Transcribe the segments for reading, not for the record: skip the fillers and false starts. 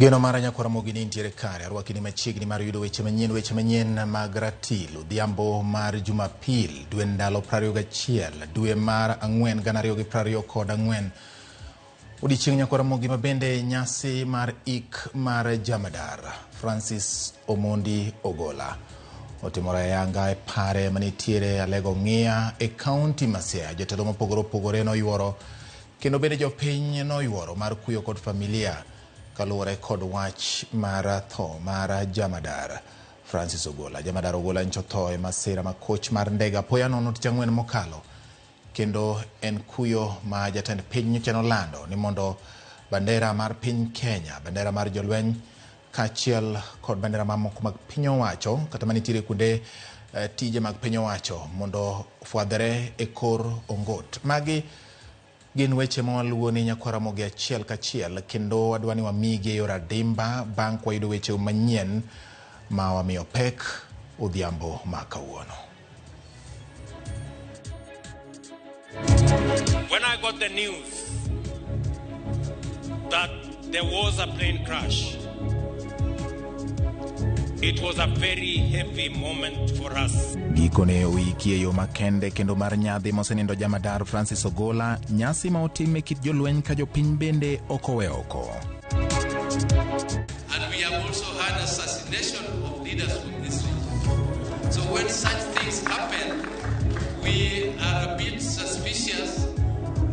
Geno mara Nyakwaramogi ni ntiere kare arwaki ni machiegni mar yudo weche manyien mag Ratil odhiambo mar Jumapil dwe ndalo 21 dwe mar 4 2024 odiechieng' Nyakwaramogi mabende nyasi mar ik mar Jamadar Francis Omondi Ogola otimore Yanga e pare manitiere Alego Ng'ia e kaunti ma Siaya. Jotelo mopogore opogore noyworo kendo bende jopiny noyworo mar kuyo kod familia kaluwore kod wach mar tho mar Jamadar Francis Ogola. Jamadar Ogola ncho tho e masira ma koch mar ndege apoya nono tich ang'wen mokalo, kendo en kuyo ma jatend piny nyocha nolando ni mondo bandera mar piny Kenya, bandera mar jolweny kaachiel kod bandera mamoko mag piny owacho kata manitiere kuonde tije mag piny owacho mondo fwadhre e kor ongot. Magi gin weche mawaluwo ni Nyakwaramogi achiel kachiel, kendo wadwani wamigi yor adimba bang' kwayudo weche manyien ma wamiyo pek odhiambo ma kawuono. When I got the news that there was a plane crash, it was a very heavy moment for us. Gikone wiki yo makende kendo mar nyadhi mosenindo Jamadar Francis Ogola, nyasi ma otime kit jolweny ka jopiny bende okowe oko. And we have also had assassination of leaders from this region. So when such things happen, we are a bit suspicious,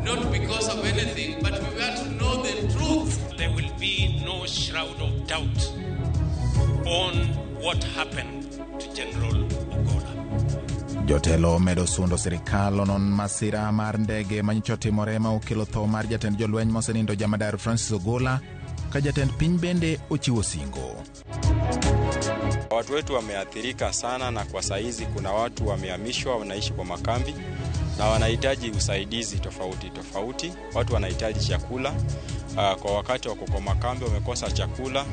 not because of anything, but we want to know the truth. There will be no shroud of doubt on what happened to General Ogola. Jotelo medo sundo sirikal non masira mar ndege manyicho timore ma okelo tho mar jatend jolweny mosenindo Jamadar Francis Ogola, ka jatend piny bende ochiwo singo. Watu wetu wameathirika sana, na kwa saizi kuna watu wamehamishwa wanaishi kwa makambi na wanahitaji usaidizi tofauti. Watu wanahitaji chakula, kwa wakati wako kwa makambi wamekosa chakula.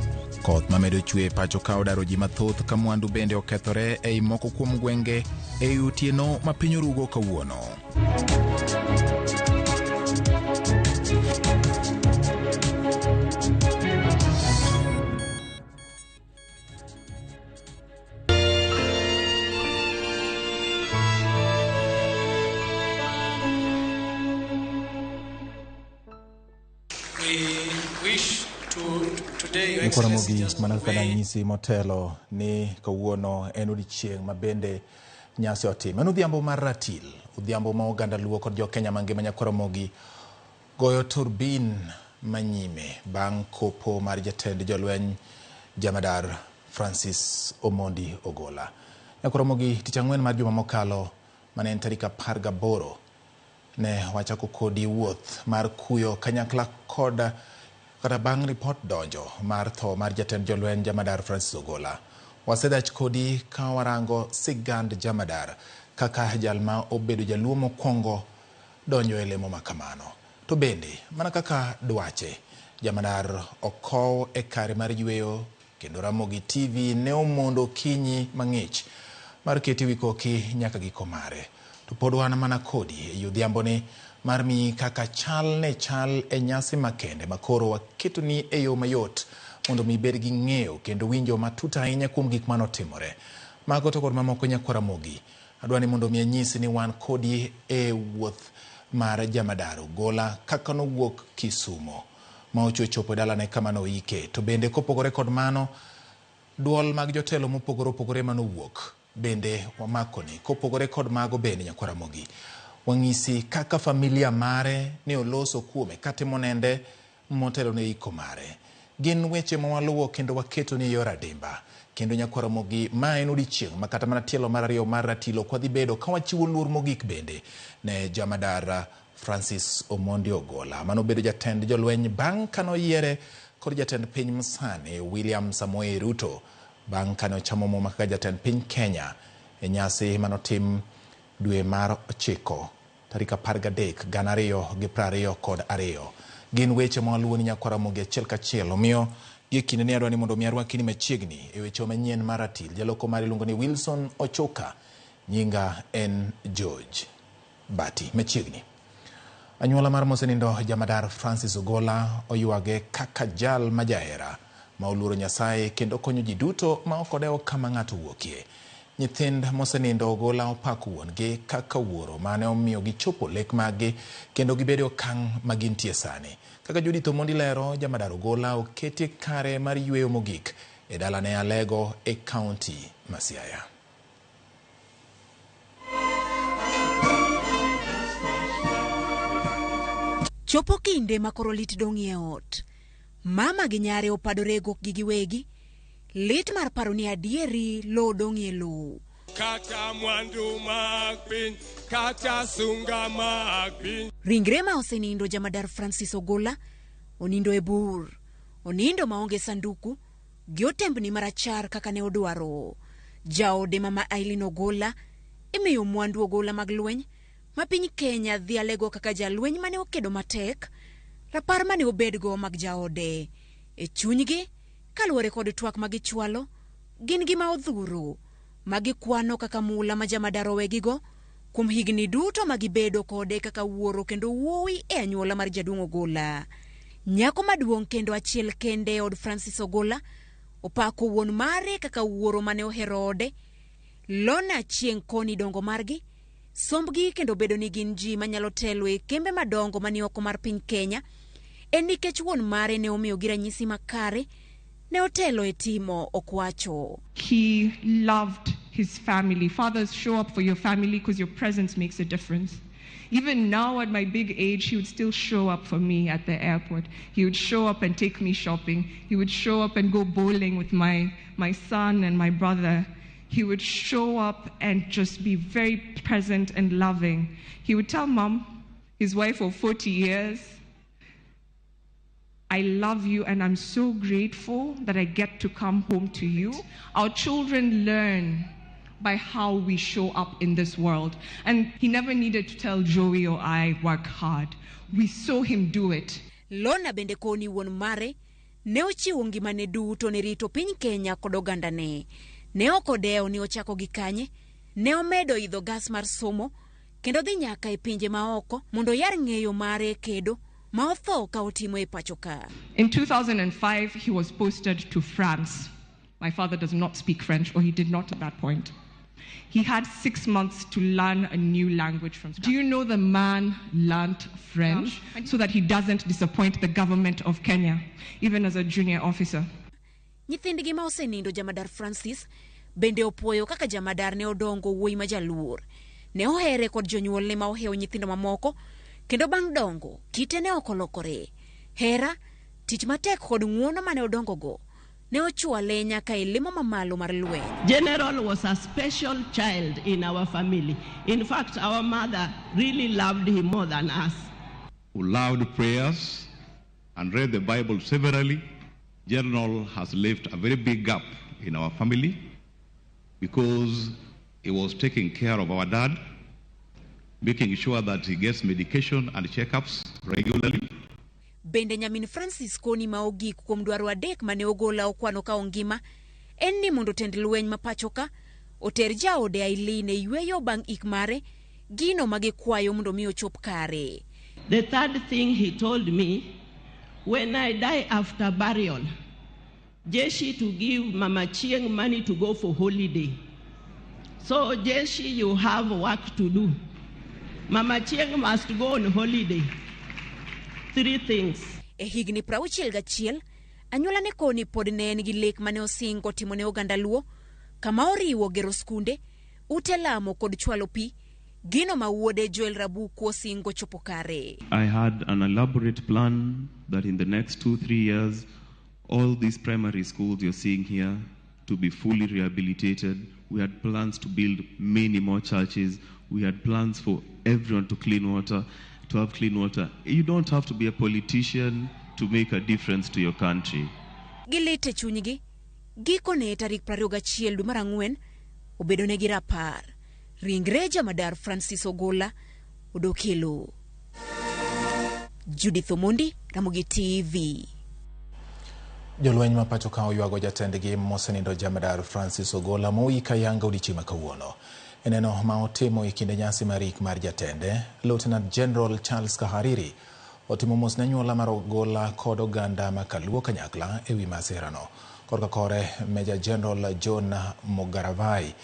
Koth mamedo chwe pacho ka odaro ji mathoth ka mwandu bende okethore ei moko kuom gwenge e otieno ma piny orugo kawuono. Nyakwaramogi manaka nyisi motelo ni kawuono en odiechieng' mabende nyasi otime. En odhiambo mar Ratil, odhiambo ma oganda luo kod jo Kenya mangima. Nyakwaramogi goyo turbin manyime bang' kopo mar jatend jolweny Jamadar Francis Omondi Ogola. Nyakwaramogi tich ang'wen mar juma mokalo mane en tarik 18 ne wachako kodi wuoth mar kuyo kanyakla kod kata bang' report donjo mar tho mar jatend jolweny Jamadar Francis Ogola. Wasedach kodi ka warango sigand Jamadar kaka jalma obedo jaluo mokwongo donjo e lemo makamano. To bende mana kaka dwache, Jamadar okow e kare mar yweyo, kendo Ramogi TV ne omondo kinyi mang'ich mar keti wikoki nyaka giko mare. To pod wan mana kodi e odhiambo ni mar mi kaka chal e nyasi makende makoro waketo ni e yo mayot mondo mi bed gi ng'eyo kendo winjo matut ahinya kuom gik manotimore. Mago to kod mamoko Nyakwaramogi adwani mondo mi anyisi ni wan kodi e wuoth mar Jamadar Ogola kaka nowuok Kisumo ma ochopo dalane kama noike. To bende kopogore kod mano, duol mag jotelo mopogore opogore manowuok bende wamakoni. Kopogore kod mago bende Nyakwaramogi wang'isi kaka familia mare ne oloso kuome katimo nende motelo ne iko mare. Gin weche mawaluwo kendo waketo ni yor adimba. Kendo Nyakwaramogi ma en odiechieng' ma kata mana tielo mar ariyo mar Ratilo kwa dhi bedo ka wachiwo luor mogik bende ne Jamadar Francis Omondi Ogola manobedo jatend jolweny bang' kanoyiere kod jatend piny masani William Samoei Ruto bang' kane ochamo muma kaka jatend piny Kenya e nyasi manotim dwe mar 9 tarik 13 2022. Gin weche mawaluwo ni Nyakwaramogi achiel kachiel, omiyo kinde ni adwani mondo mi arwaki ni machiegni e weche manyien mar Ratil. Jaloko mari luongo ni Wilson Ochoka, nyinga en George Bati. Machiegni anyuola mar mosenindo Jamadar Francis Ogola oyuage kaka jal majahera ma oluoro Nyasaye kendo konyo ji duto ma ok odewo kama ng'ato wuokie. Nyithind mosenindo Ogolla opako wuongi kaka wuoro mane omiyo gichopo lek maggi kendo gibedo okang' ma gintie sani. Kaka Judith Omondi lero, jamadar Ogolla oketie kare mar yweyo mogik e dalane Alego e kaunti ma Siaya. Chopo kinde ma koro lit dong' e ot. Mama gi nyare opadore gokgi giwegi. Lit mar paro ni adieri lo dong' e lo. Kata mwandu mag piny, kata sunga mag piny. Ringre ma osenindo jamadar Francis Ogolla onindo e bur. Onindo maonge sanduku gi otembni marachar kaka ne odwaro. Jaode mama Aileen Ogolla imiyo mwandu Ogolla mag lweny ma piny Kenya dhi Alego kaka jalweny mane okedo matek. Rapar mane obedgo mag jaode e chunygi kaluwore kod twak magichwalo gin gima odhuro magikwano kaka mula ma jamadar owegigo kuom higni duto magibedo kode kaka wuoro kendo wuowi e anyuola mar jaduong' Ogolla. Nyako maduong' kendo achiel kende od Francis Ogolla opako wuon mare kaka wuoro mane ohero ode. Lona chieng' koni dongo margi sombgi kendo bedo ni gin ji manyalo telo e kembe madongo mani oko mar piny Kenya en nikech wuon mare ne omiyo gi ranyisi makare ne otelo e timo okwacho. He loved his family. Fathers, show up for your family because your presence makes a difference. Even now at my big age, he would still show up for me at the airport. He would show up and take me shopping. He would show up and go bowling with my son and my brother. He would show up and just be very present and loving. He would tell Mom, his wife of 40 years, I love you and I'm so grateful that I get to come home to you. Our children learn by how we show up in this world. And he never needed to tell Joey or I work hard. We saw him do it. Lona bende koni wuon mare ne ochiwo ngimane duto ne rito piny Kenya kod ogandane. Ne okodeo ni ochako gi kanye, ne omedo idho gas mar somo kendo dhi nyaka e pinje maoko mondo yar ng'eyo mare kedo ma otho ka otimo e pachoka. In 2005, he was posted to France. My father does not speak French, or he did not at that point. He had 6 months to learn a new language from scratch. Do you know the man learned French so that he doesn't disappoint the government of Kenya, even as a junior officer? Nyithindgi ma osenindo jamadar Francis bende opuoyo kaka jamadar ne odongo wuoyi ma jaluor. Ne ohere kod jonyuolne ma oheo nyithindo mamoko kendo bang' dongo kite ne okolokore. Hera, tich matek kod ng'uono mane odongogo ne ochwale nyaka e limo mamalo mar lweny. General was a special child in our family. In fact, our mother really loved him more than us. Who loved prayers and read the Bible severally. General has left a very big gap in our family because he was taking care of our dad, making sure that he gets medication and checkups regularly. Bende nyamin Francis koni ma ogik kuom dwaro adek mane Ogolla okwano ka ongima en ni mondo tend lweny ma pachoka oter jaode Aileen e yweyo bang' ik mare gino magikwayo mondo mi ochop kare. The third thing he told me, when I die after burial, Jeshi to give Mama Chieng money to go for holiday. So Jeshi, you have work to do. Mama Chieng must go on holiday. 3 things. E higni 61, anyuola ne koni pod ne en gi lek mane osingo timo ne oganda Luo, kama oriwo gero skunde, ute lamo kod chwalo pi, gino ma wuode Joel Rabuku osingo chopo kare. I had an elaborate plan that in the next 2-3 years, all these primary schools you're seeing here to be fully rehabilitated. We had plans to build many more churches. We had plans for everyone to have clean water. You don't have to be a politician to make a difference to your country. Gilete chunygi, giko ne tarik 21 dwe mar Ang'wen, obedo ne gi rapar. Ringre jamadar Francis Ogolla odokelo. Judith Omondi, Ramogi TV. Jolweny ma pachoka oywago jatendgi mosenindo jamadar Francis Ogolla moika yanga odiochieng' ma kawuono. E neno ma otimo e kinde nyasi mar ik mar jatende, Lieutenant General Charles Kahariri otimo mos ne anyuola mar Ogolla kod oganda makaluo kanyakla ewi masirano. Korka kore Major General John Mugaravai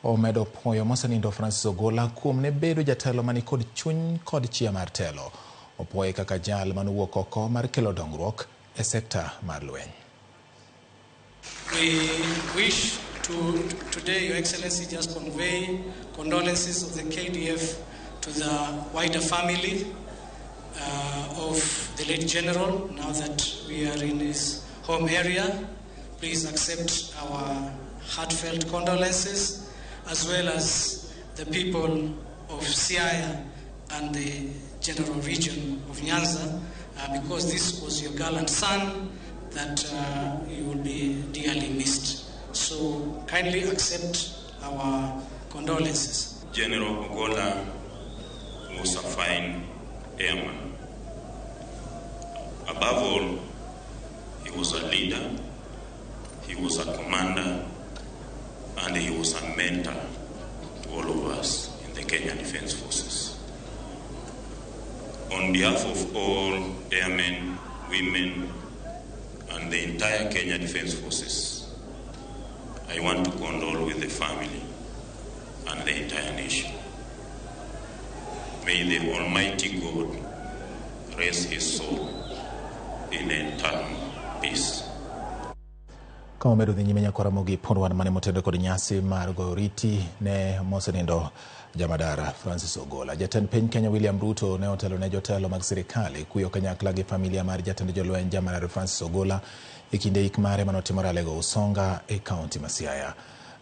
omedo puoyo mosenindo Francis Ogolla kuom ne bedo jatelo mani kod chuny kod chia mar telo. Opuoye kaka jal manuwuok oko mar kelo dongruok e sekta mar lweny. We wish to today, Your Excellency, just convey condolences of the KDF to the wider family of the late General, now that we are in his home area. Please accept our heartfelt condolences, as well as the people of Siaya and the general region of Nyanza, because this was your gallant son that you will be dearly missed. So kindly accept our condolences. General Ogolla was a fine airman. Above all, he was a leader, he was a commander, and he was a mentor to all of us in the Kenya Defence Forces. On behalf of all airmen, women, and the entire Kenya Defence Forces, I want to condole with the family and the entire nation. May the Almighty God rest his soul in eternal peace. Kama medo dhi nyime nyakora mogi pondwan mane motendo kod nyasi mar goyo oriti ne mosenindo jamadara Francis Ogolla. Jatend piny Kenya William Ruto ne otelo ne jotelo mag sirikali kuyo kanyakla gi familia mar jatend jolweny jamadara Francis Ogolla e kinde ik mare manotimore Alego Usonga e kaunti ma Siaya.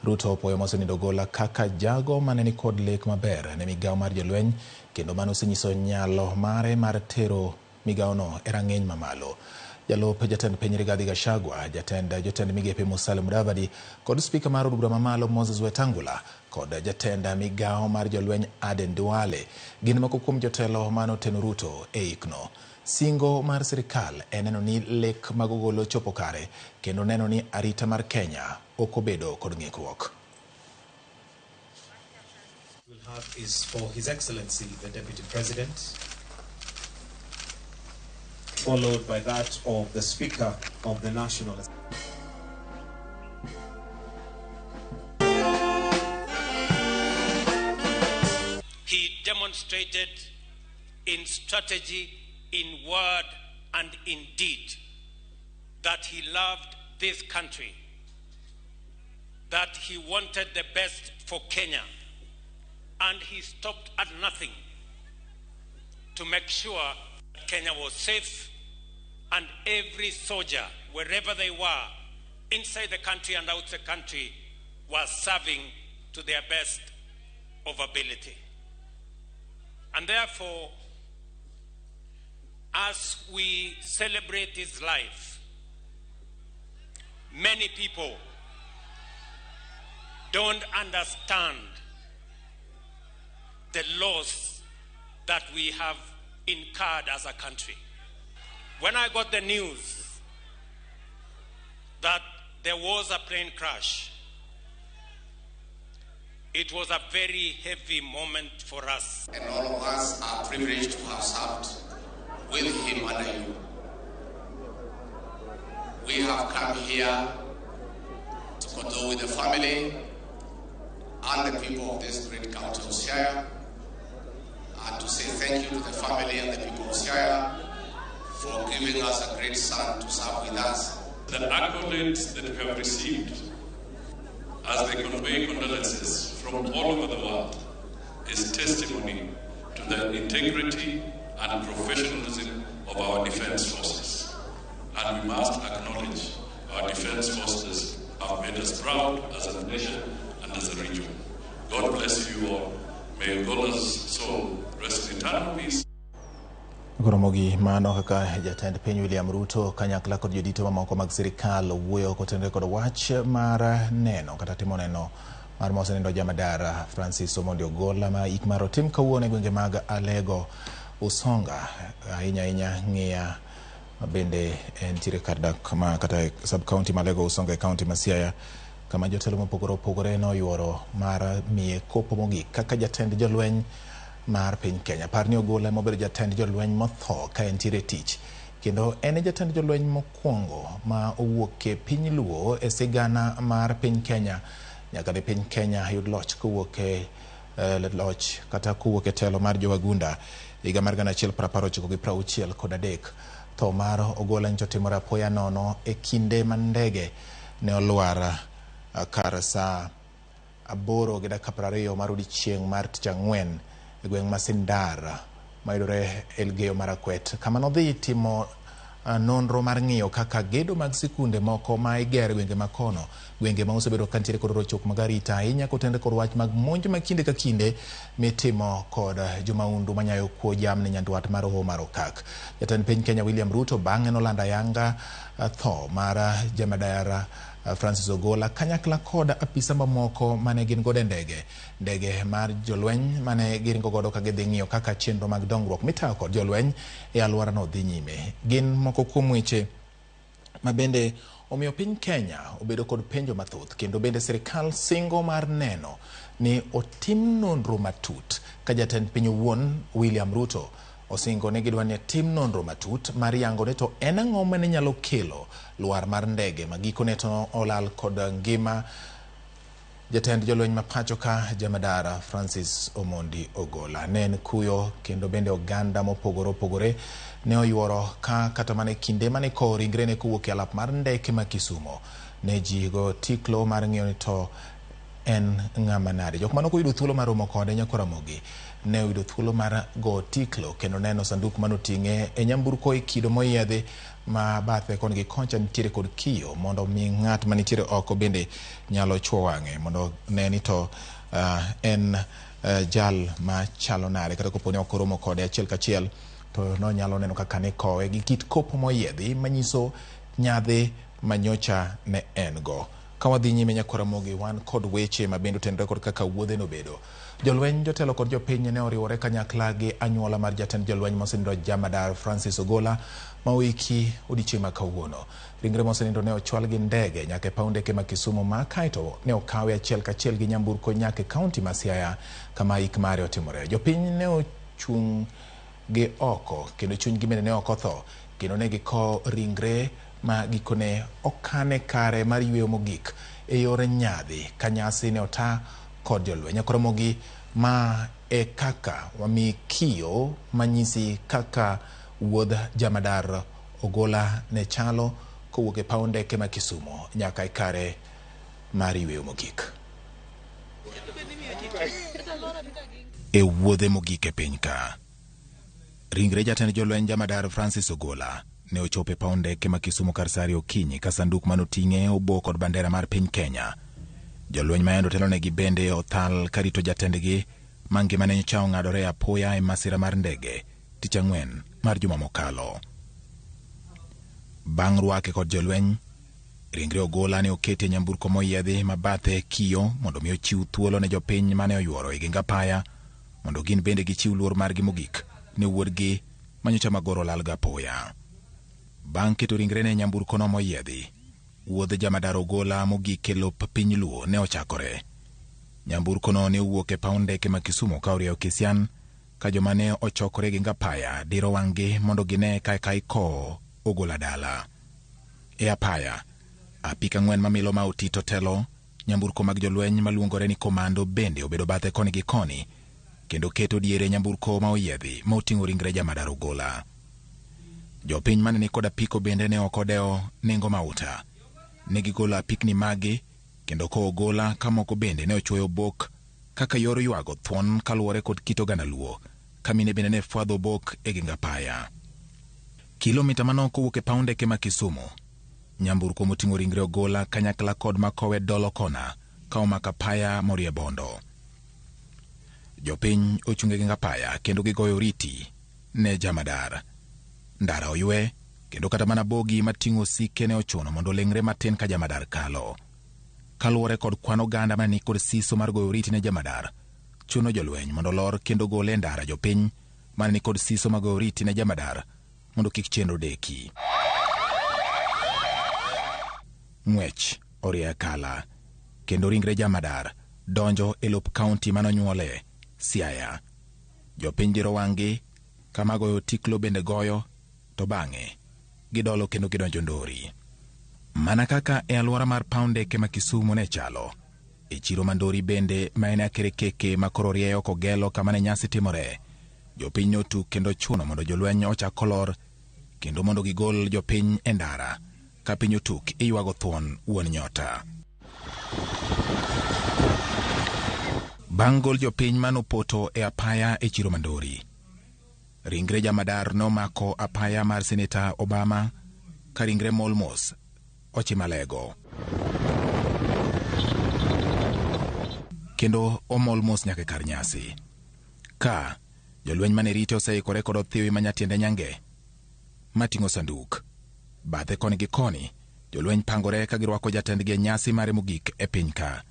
Ruto opoyo mosenindo Ogolla kaka jago mane ni kod lek maber ne migawo mar jolweny, kendo mano osenyiso nyalo mare mar tero migawono e rang'iny mamalo. Jalop jatend piny Rigathi Gachagua, jotend migepe Musalia Mudavadi kod spika mar od bura mamalo Moses Wetangula kod jatend migawo mar jolweny Aden Duale gin moko kuom jotelo manoteno Ruto e ikno. Singo mar sirikal neno ni lek mag Ogolla chopo kare, kendo neno ni arita mar Kenya okobedo kod ng'ikruok. We'll have is for His Excellency the Deputy President, followed by that of the Speaker of the National Assembly. He demonstrated in strategy, in word, and in deed that he loved this country, that he wanted the best for Kenya, and he stopped at nothing to make sure Kenya was safe, and every soldier, wherever they were, inside the country and outside the country, was serving to their best of ability. And therefore, as we celebrate his life, many people don't understand the loss that we have incurred as a country. When I got the news that there was a plane crash, it was a very heavy moment for us. And all of us are privileged to have served with him under you. We have come here to condole with the family and the people of this great county of Siaya, and to say thank you to the family and the people of Siaya for giving us a great son to serve with us. The accolades that we have received as they convey condolences from all over the world is testimony to the integrity and professionalism of our defense forces. And we must acknowledge our defense forces have made us proud as a nation and as a region. God bless you all. May Ogolla's soul rest in eternal peace. Goromogi mano kaka jatend piny William Ruto kanyakla kod jodito mamoko mag sirikal wuoyo kotenore kod wach mar neno kata timo neno mar mosenindo jamadara Francis Ogolla ma ik mar otim kawuono e gwenge mag Alego Usonga ahinya ng'iya bende entiere kar dak ma kata sub county ma Alego Usonga e county ma Siaya, kama jotelo mopogore opogore no yuoro mar miye kopo mogik kaka jatend jolweny mar piny Kenya. Parni Ogola mobedo jatend jolweny motho ka entiere tich, kendo en jatend jolweny mokwongo ma owuok e piny Luo e sigana mar piny Kenya nyaka ne piny Kenya yud loch kowuok e loch kata kowuok e telo mar jowagunda higa mar 1963. Tho mar Ogola nyocha otimore apoya nono e kinde ma ndege ne olwar kar saa 8:20 mar odiechieng' mar Tich Ang'wen e gweng' Masindar mayudore Elgeyo Marakwet, kama nodhi timo nonro mar ng'iyo kaka gedo mag sikunde moko ma igero gwenge makono, gwenge ma osebedo ka nitiere kod rochok mag arita ahinya kotende kod wach mag monj ma kinde ka kinde mitimo kod jomaundu manyayo kuo jamni nyandwat mar Hoho mar Okak. Jatend piny Kenya William Ruto bang'e nolando ayanga tho mar jamadar Francis Ogola kanyakla kod apisa mamoko mane gin godo ndege mar jolweny mane giringo godo ka gidhi ng'iyo kaka chenro mag dongruok mitayo kod jolweny e alwora no dhi nyime. Gin moko kuom weche ma bende omiyo piny Kenya obedo kod penjo mathoth, kendo bende sirikal singo mar neno ni otim nonro matut ka jatend piny owuon William Ruto osingo ne gidwa ni tim nonro matut mar yango ne to en ang'o mane nyalo kelo lwar mar ndege ma gikone to olal kod ngima jatend jolweny ma pacho ka jamadar Francis Omondi Ogola. Ne en kuyo kendo bende oganda mopogore opogore ne oyuoro ka kata mane kinde mane ko ringre ne kowuok e alap mar ndeke ma Kisumo ne ji go tiklo mar ng'iyo ni to en ng'ama nade. Jok manoko yudo thuolo mar romo kode Nyakoramogi ne oyudo thuolo mar go tiklo kendo neno sanduk manoting'e e nyamburko e kido moyiedhi ma bathe koni gi koncha nitiere kod kiyo mondo mi ng'at manitiere oko bende nyalo chwo wang'e mondo ne ni to en jal ma chalo nade, kata koponi ok oromo kode achiel kachiel to no nyalo neno kaka ne kowe gi kit kopo moyiedhi manyiso nyadhi manyocha ne en go. Kawadhi nyime Nyakoramogi wan kod weche ma bende otendore kod kaka wuodhe no bedo. Jolweny, jotelo kod jopiny ne oriwore kanyakla gi anyuola mar jatend jolweny mosenindo jamadar Francis Ogola ma wiki odiechieng' ma kawuono. Ringre mosenindo ne ochwal gi ndege nyaka e paw ndeke ma Kisumu ma kaeto ne okawe achiel kachiel gi nyamburko nyaka e kaunti ma Siaya kama ik mare otimore. Jopiny ne ochung' gi oko kendo chunygi bende ne ok otho, kendo ne giko ringre ma gikone okane kare mar yweyo mogik e yore nyadhi ka nyasi ne ota kod jolweny. Nyakoramogi ma e kaka wami kiyo manyisi kaka wuodh jamadar Ogola ne chalo kowuok e paw ndeke ma Kisumo nyaka e kare mar yweyo mogik. E wuodhe mogik e piny ka, ringre jatend jolweny jamadar Francis Ogola ne ochope paw ndeke ma Kisumo kar sari okinyi ka sanduk manoting'e obo kod bandera mar piny Kenya. Jolweny ma endo telo negi bende othal karito jatendgi ma ngimane nyocha ong'adore apoya e masira mar ndege Tich Ang'wen mar juma mokalo. Bang' rwake kod jolweny, ringre Ogola ne okete nyamburko moyiedhi ma bathe kiyo mondo mi ochiw thuolo ne jopiny mane oyuoro e ginga paya mondo gin bende gichiw luor margi mogik ne wuodgi manyocha magoro lal ga apoya. Bang' keto ringre ne nyamburko no moyiedhi, wuodh jamadar Ogola mogik e lop piny Luo ne ochakore. Nyamburko no ne owuok e paw ndeke ma Kisumo ka orieyo Kisian ka joma ne ochokore ginga paya diro wang'gi mondo gine ka iko Ogola dala. E apaya, apika 4 mamilo ma otito telo, nyamburko mag jolweny maluongore ni komando bende obedo bathe koni gi koni kendo keto diere nyamburko ma oyiedhi ma oting'o ringre jamadar Ogola. Jopiny mane ni kod apiko bende ne okodeo nengo mauta. Ne gigolo apikni magi kendo ko Ogola ka moko bende ne ochuoyo bok kaka yor ywago thuon kaluwore kod kit oganda Luo, kamine bende ne fwadho bok e ginga paya. Kilomita manoko wuok e paw ndeke ma Kisumu, nyamburko moting'o ringre Ogola kanyakla kod makowe dolo kona ka omaka paya morie bondo. Jopiny ochunge ginga paya kendo gigoyo riti ne jamadar. Ndara oywe kendo kata mana bogi mating'o sike ne ochuno mondo lengre matin ka jamadar kalo. Kaluwore kod kwan oganda mani kod siso mar goyo riti ne jamadar, chuno jolweny mondo lor kendo gole ndara jopiny mani kod siso mag goyo riti ne jamadar mondo kik chenro deki. Ng'wech orie kala kendo ringre jamadar donjo e lop kaunti manonyuole, Siaya. Jopiny diro wang'gi kama goyo tiklo bende goyo, to bang'e gidolo kendo gidonjo Ndori. Mana kaka e alwora mar paw ndeke ma Kisumu ne chalo, e chiro ma Ndori bende ma en akerekeke ma koro rieyo kogelo kama ne nyasi timore, jopiny notuk kendo chuno mondo jolweny ochak kolor kendo mondo gigol jopiny e ndara ka piny otuk iywago thuon wuon nyota. Bang' gol jopiny manopoto e apaya e chiro ma Ndori, ringre jamadar nomako apaya mar Seneta Obama ka ringre Molmos Ochimalego. Kendo omolmos nyaka kar nyasi. Ka jolweny mane rite oseikore kod othiwi manyatiende nyange mating'o sanduk. Bathe koni gi koni, jolweny pangore ka girwako jatendgi e nyasi mare mogik e piny ka.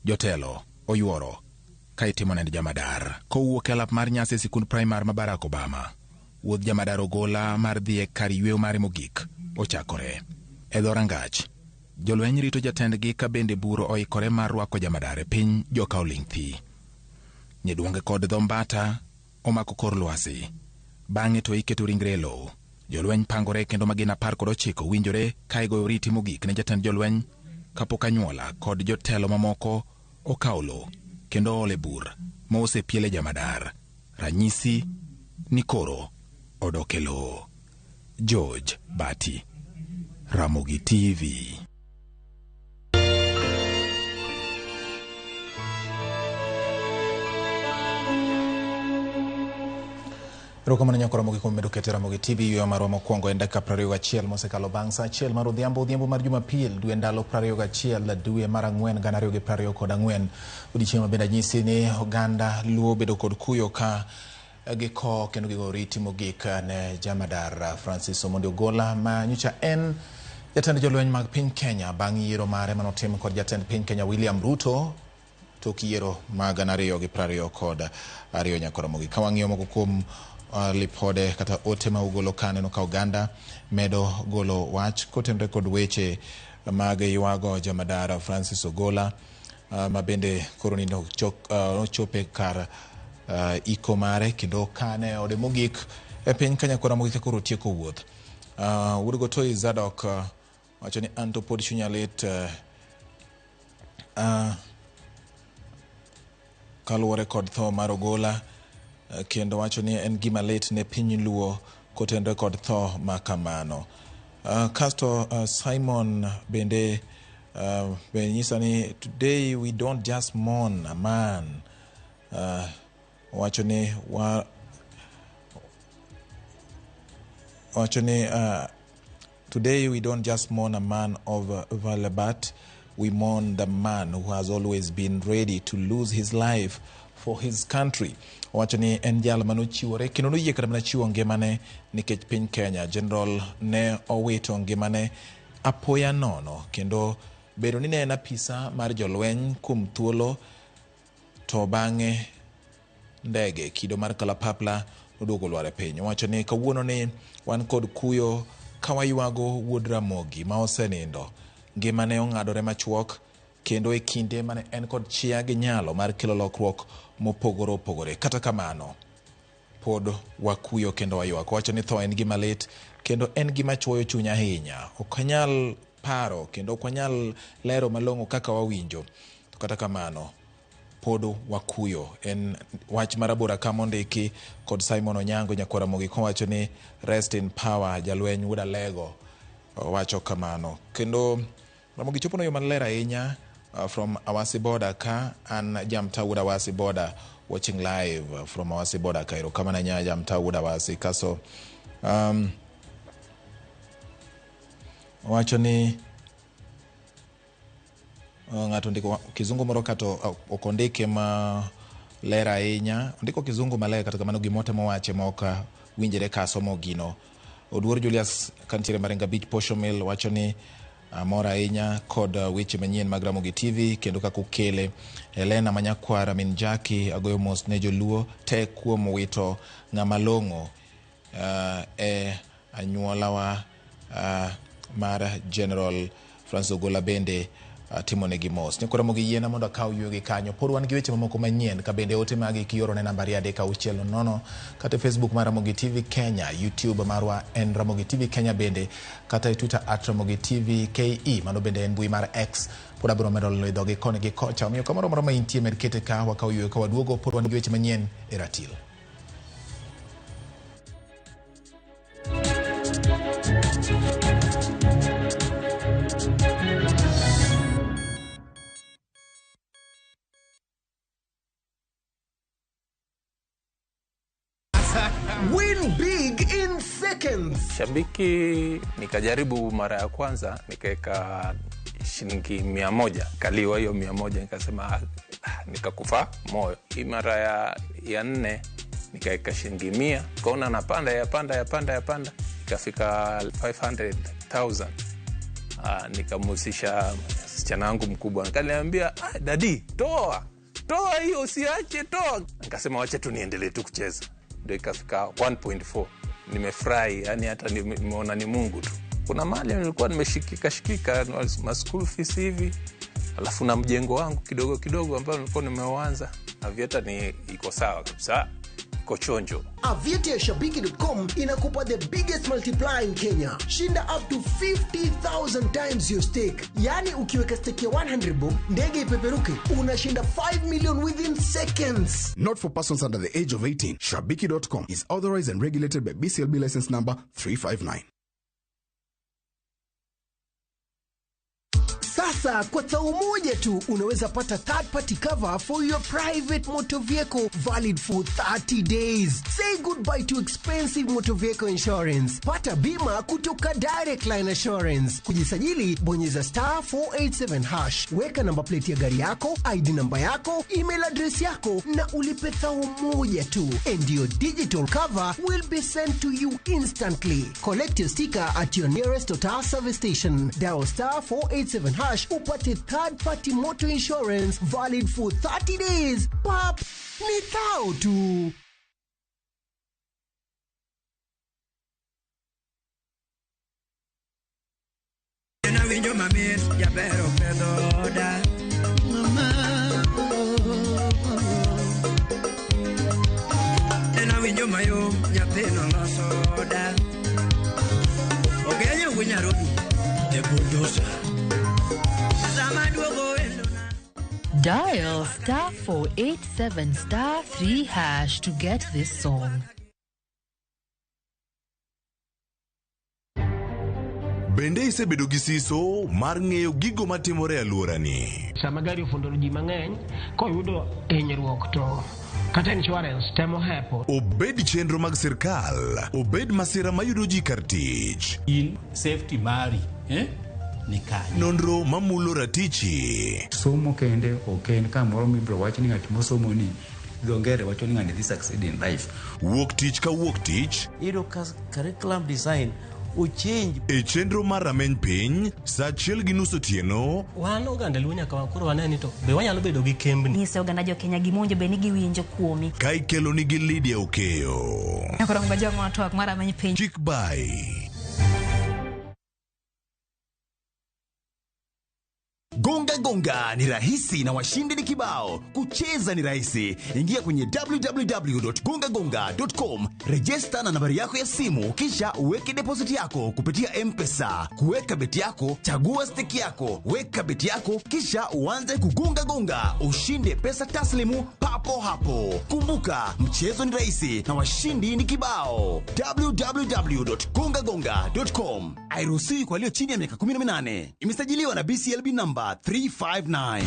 Jotelo oyuoro ka itimo nend jamadar. Kowuok e alap mar nyasi sikund primar ma Barack Obama, wuodh jamadar Ogolla mar dhi e kar yweyo mare mogik ochakore. E dhorangach, jolweny rito jatendgi ka bende buro oikore mar rwako jamadar e piny joka oling' thi. Nyiduonge kod dhombata omako kor lwasi. Bang'e to iketo ringre e lowo. Jolweny pangore kendo magina 19 winjore ka igoyo riti mogik ne jatend jolweny kapok anyuola kod jotelo mamoko okawo lowo kendo ole bur ma osepiele jamadar. Ranyisi ni koro odok e lowo. George Bati, Ramogi TV. Rokamano nyakora mogi kuom medo kete Ramogi TV yo marwa mokwongo e dakika 21 mosekalo bang' sa achiel mar odhiambo mar Jumapil dwe ndalo 21 dwe mar Ang'wen 2024. Odiochieng' mabende nyisi ni oganda Luo bedo kod kuyo ka giko kendo gigo riti mogik ne jamadar Francis Omondi Ogolla ma nyocha en jatend jolweny mag piny Kenya bang' yiero mare manotim kod jatend piny Kenya William Ruto tok yiero mag 2022 nyakora mogi. Ka wang'iyo moko kuom lipode kata ote ma ugolo kaneno ka oganda medo golo wach kotenre kod weche mag ywago jamadar Francis Ogolla ma bende koro ni nochope kar iko mare kendo kane ode mogik e piny Kenya kora mogik koro tieko wuoth. Wuodgo Toi Zadok wacho ni anto pod chunya lit kaluwore kod tho mar Ogolla kendo wacho ni en gima lit ne piny Luo kotenre kod tho makamano. Kasto Simon bende nyisa ni today we don't just mourn a man. Wacho ni today we don't just mourn a man of valor, but we mourn the man who has always been ready to lose his life for his country. Wacho ni en jal manochiwore kendo noyie kata mana chiwo ngimane nikech piny Kenya. General ne owito ngimane apoya nono kendo bedo ni ne en apisa mar jolweny kuom thuolo to bang'e ndege kido mar kalapapla noduogo lwar e piny. Wacho ni kawuono ni wan kod kuyo kawaywago wuod Ramogi ma osenindo. Ngimane ong'adore machuok kendo e kinde mane en kod chia gi nyalo mar kelo lokruok mopogore opogore. Kata kamano pod wakuyo kendo waywak. Wacho ni tho en gima lit kendo en gima chwoyo chuny ahinya. Ok wanyal paro kendo ok wanyal lero malong'o kaka wawinjo. To kata kamano pod wakuyo. En wach marabora kama ondiki kod Simon Onyango nyakora mogi kowacho ni rest in power jalweny wuod Alego. Wacho kamano kendo Ramogi chopo no yo maler ahinya from Awasi border ka an jamta wuod Awasi border watching live from Awasi border ka kama na nya jamta wuod Awasi kaso wacho ni ng'ato ndiko kizungu moro kato okondike ma lera ahinya ndiko kizungu maler kata kamano gimote mowache moka winjere kasomo gino. Oduor Julius kantiere Marenga Beach Posho Mill wacho ni mora ahinya kod weche manyien mag Ramogi TV kendo kakukele. Helena Manyakwara min Jaki agoyo mos ne joluo te kuom wito ng'ama long'o e anyuolawa mar General Francis Ogolla bende timonegi mos. Nyakoromogi yiena mondo akaw yugi kanyo. Pod wan gi weche mamoko manyien ka bende ote magi kioro ne nambari 360 kata Facebook mar Ramogi TV Kenya, YouTube marwa en Ramogi TV Kenya bende kata Twitter @Ramogi TV KE, mano bende en mbui mar X. Pod abiro medo lwedo gi koni gi kocha. Omiyo kamoro moro ma intie med kete ka wakaw yugi ka waduogo. Pod wan gi weche manyien e ratil. Win big in seconds. Shabiki nikajaribu mara ya kwanza nikaweka shilingi 100, kaliwa hiyo 100, nikasema nikakufa moyo. Hii mara ya 4 nikaweka shilingi 100, kaona yapanda ikafika 500,000. Nikamusisha msichana wangu mkubwa, nikaniambia dadi, toa hiyo, usiache, toa. Nikasema wacha tu niendelee tu kucheza. Ndio ikafika 1.4. Nimefurahi, yani hata nimeona ni Mungu tu. Kuna mali nilikuwa nimeshikika ma school fees hivi, alafu na mjengo wangu kidogo ambao nilikuwa nimeuanza. Avieta ni iko sawa kabisa, iko chonjo. Avieta ya Shabiki.com inakupa the biggest multiplier in Kenya. Shinda up to 50,000 times your stake. Yani ukiweka stake ya 100 bob, ndege ipeperuke, unashinda 5 million within seconds. Not for persons under the age of 18. Shabiki.com is authorized and regulated by BCLB license number 359. Sasa kwa tao moja tu unaweza pata third party cover for your private motor vehicle valid for 30 days. Say goodbye to expensive motor vehicle insurance. Pata bima kutoka Direct Line Assurance. Kujisajili bonyeza *487#. Weka namba plate ya gari yako, ID namba yako, email address yako na ulipe thao moja tu. And your digital cover will be sent to you instantly. Collect your sticker at your nearest Total service station. Dial *487# upate third party motor insurance valid for 30 days. Pap, ni thao tu. Na winjo mamit jabero pedoda mama. Na winjo mayo nyathino losoda. Ogenyo Nyarobi e bulldozer. Dial *487*3# to get this song. Bende isebedo gi siso mar ng'eyo gigo matimore alworani. Sama gari ofundoro ji mang'eny, koyudo hinyruok to kata insurance temo hepo. Obed chenro mag sirkal, obed masira mayudo ji kar tich. In safety mari, nikanye. Nonro mamulo ratichi. Somo kende oken kamoro mibro wach ni ng'at mosomo ni dongere wacho ni ng'ani succeed in life. Wuok tich ka wuok tich. Iro curriculum design uchinj. E chenro mar rameny piny, sa 1:30 otieno. Wan oganda lunya ka koro waneni to be wanyalo bedo gi kembni. Nyise oganda jo Kenya gimonjo be ni giwinjo kuomi. Kai kelo ni gi Lydia Okeyo. Nyakoro ngajo ng'ato mar rameny piny. Chick by Gonga ni rahisi na washindi ni kibao. Kucheza ni rahisi. Ingia kwenye www.gongagonga.com, register na nambari yako ya simu, kisha uweke deposit yako kupitia M-Pesa. Kuweka beti yako, chagua stake yako, weka beti yako, kisha uanze kugonga, ushinde pesa taslimu papo hapo. Kumbuka, mchezo ni rahisi na washindi ni kibao. www.gongagonga.com. Hairuhusiwi kwa walio chini ya miaka 18. Imesajiliwa na BCLB number 359.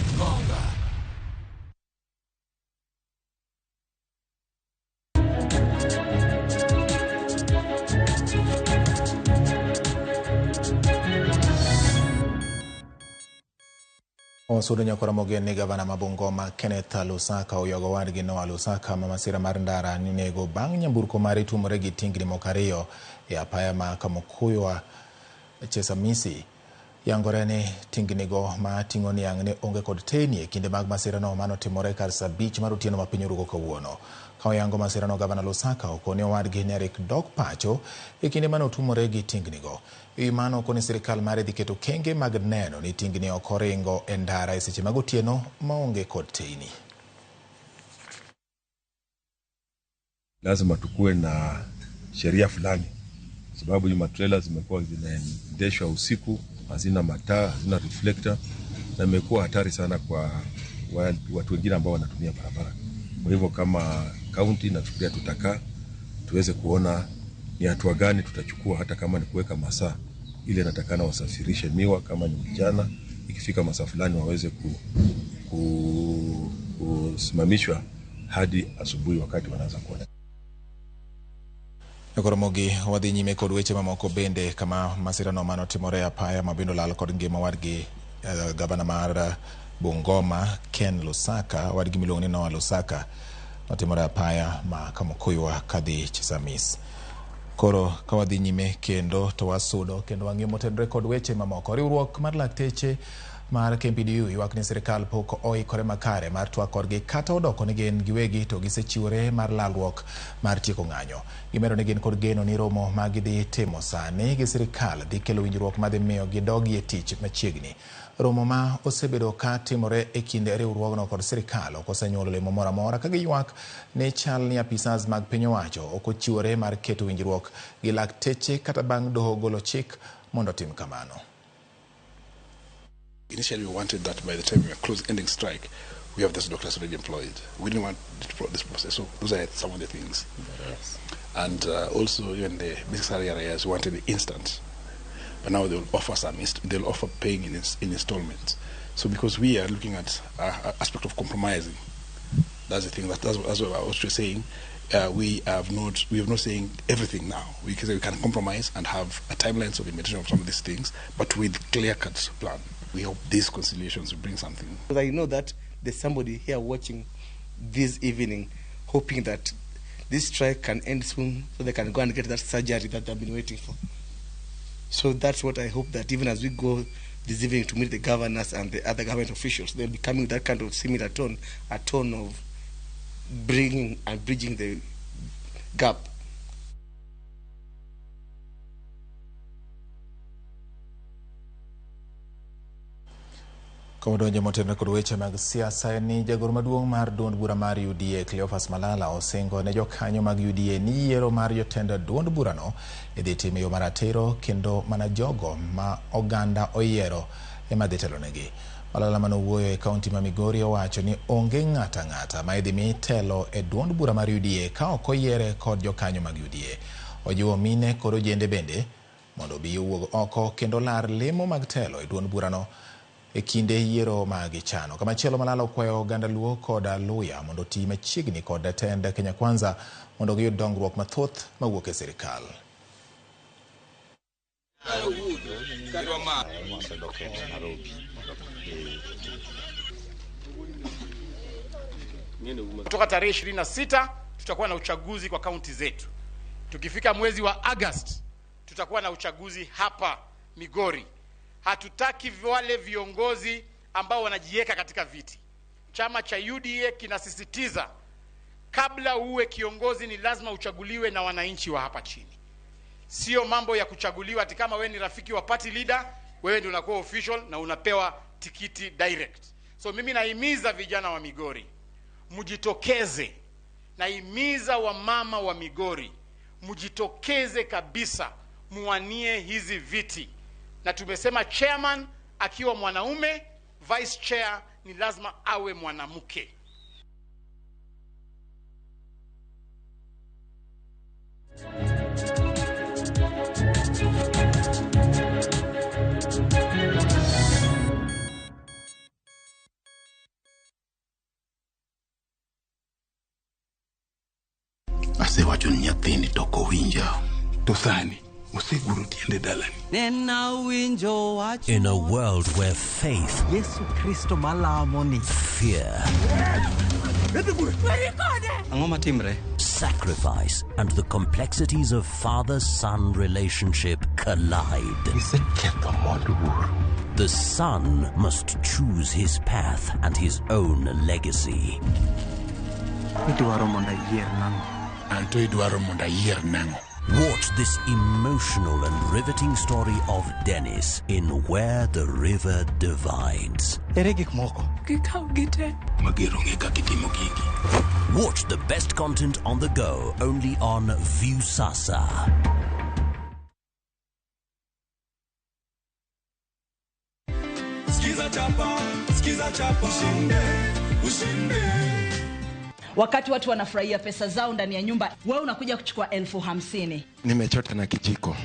Osudo Nyakoromogi ni gavana ma Bungoma Kenneth Lusaka oyogo wadgi Noah Lusaka ma masira mar ndara ni nego bang' nyamburko mare tumore gi tingni moko ariyo e apaya ma Kamukuya Chesamisi. yangore ni tingnigo ma ting'o niang' ne onge kod teni e kinde mag masirano manotimore kar saa 5 mar otieno ma piny orugo kawuono. Ka oyango masirano, Gavana Lusaka okone owadgi ni Eric dok pacho e kinde mane otumore gi tingnigo. Ewi mano okone sirikal mare dhi keto kenge mag neno ni tingni ok oringo e ndara e seche mag otieno maonge kod teni. Lazima tukuwe na sheria fulani, sababu hizo matrela zimekuwa zinaendeshwa usiku, hazina mataa, hazina reflector, na imekuwa hatari sana kwa watu wengine ambao wanatumia barabara. Kwa hivyo kama county nafikiria tutakaa tuweze kuona ni hatua gani tutachukua, hata kama ni kuweka masaa ile natakana wasafirishe miwa kama ni mchana, ikifika masaa fulani waweze kusimamishwa hadi asubuhi wakati wanaanza kuona. Nekoromogi wadhi nyime kod weche mamoko bende kama masirano manotimore apaya mabendo lal kod ngima wadgi gavana mar Bungoma Ken Lusaka, wadgi miluongo ni Noah Lusaka, notimore apaya ma Kamukuiwa kadhi Chisamis. Koro kawadhi nyime kendo to wasudo kendo wang'iyo motenore kod weche mamoko. Riwruok mar lakteche mar KMPDU ywak ni sirikal pok oikore makare mar twak kodgi kata odoko ni gin giwegi to gisechiwore mar lalruok mar tieko ng'anyo. Gimero ni gin kod geno ni romo magidhi timo sani gi sirikal dhi kelo winjruok madhi miyo gidogi e tich machiegni. Romo ma osebedo ka timore e kinde riwruogno kod sirikal ok osenyuolo lemo moro amora ka giywak ni chal ni apisas mag piny owacho ok ochiwore mar keto winjruok gi lakteche kata bang' doho golo chik mondo tim kamano. Initially, we wanted that by the time we were ending strike, we have those doctors already employed. We didn't want this process, so those are some of the things. Yes. And also, even the basic salary areas, we wanted the instant. But now they'll offer they'll offer paying in installments. So because we are looking at aspect of compromising, that's the thing. That's what I was just saying. We have not saying everything now. We can compromise and have a timeline of implementation of some of these things, but with clear-cut plan. We hope these conciliations will bring something. I know that there's somebody here watching this evening, hoping that this strike can end soon so they can go and get that surgery that they've been waiting for. So that's what I hope, that even as we go this evening to meet the governors and the other government officials, they'll be coming with that kind of similar tone, a tone of bringing and bridging the gap. Komodoje motenore kod weche mag siasa ni jagoro maduong' mar duond bura mar UDA Cleophas Malala osingo ne jokanyo mag UDA ni yiero mar jotend duond burano idhi tim e yo maratiro kendo mana jogo ma oganda oyiero ema dhi telonegi. Malala manowuoyo e kaunti ma Migori owacho ni onge ng'ata ng'ata ma idhi mi telo e duond bura mar UDA ka ok oyiere kod jokanyo mag UDA. Ojiwo mine kod ojende bende mondo bi owuog oko kendo lar lemo mag telo e duond burano e kinde yiero magichano. Kamachielo Malala okwayo oganda Luo kod Luhya mondo oti machiegni kod tend Kenya Kwanza mondo giyud dongruok mathoth mawuok e sirikal. Kutoka tarehe 26 tutakuwa na uchaguzi kwa kaunti zetu. Tukifika mwezi wa August tutakuwa na uchaguzi hapa Migori. Hatutaki wale viongozi ambao wanajiweka katika viti. Chama cha UDA kinasisitiza kabla uwe kiongozi ni lazima uchaguliwe na wananchi wa hapa chini. Sio mambo ya kuchaguliwa ati kama wewe ni rafiki wa party leader, wewe ndio unakuwa official na unapewa tikiti direct. So mimi nahimiza vijana wa Migori, mujitokeze. Nahimiza wamama wa Migori, mujitokeze kabisa, muwanie hizi viti. Na tumesema chairman akiwa mwanaume, vice chair ni lazima awe mwanamke. Asewacho ni nyathini toko winja. To sani oseguro tiende dalani. In a world where faith, fear, sacrifice, and the complexities of father-son relationship collide. The son must choose his path and his own legacy. Watch this emotional and riveting story of Dennis in Where the River Divides. Watch the best content on the go only on Viusasa. Wakati watu wanafurahia pesa zao ndani ya nyumba, wewe unakuja kuchukua 50,000. Nimechota na kijiko.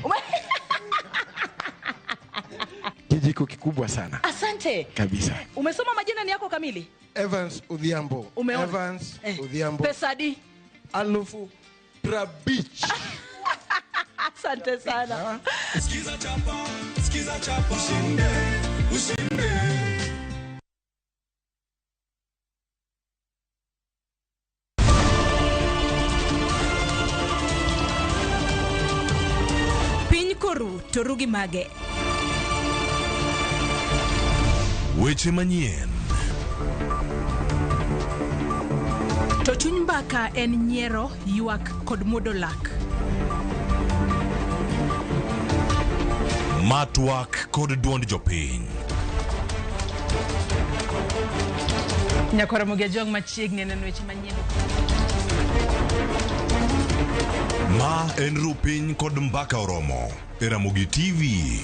Kijiko kikubwa sana. Asante. Kabisa. Umesoma majina ni yako kamili? Evans Odhiambo. Umeona? Evans Odhiambo. Pesa di? Alufu Prabich. Asante sana. Skiza chapa. Ushinde. Koru torugi mage. Weche manyien. To chuny mbaka en nyiero, ywak kod muodo lak. Matwak kod duond jopiny. Nyakora mogia jong machiegni neno weche manyien. Ma en Rupiny kod mbaka oromo. Ramogi TV.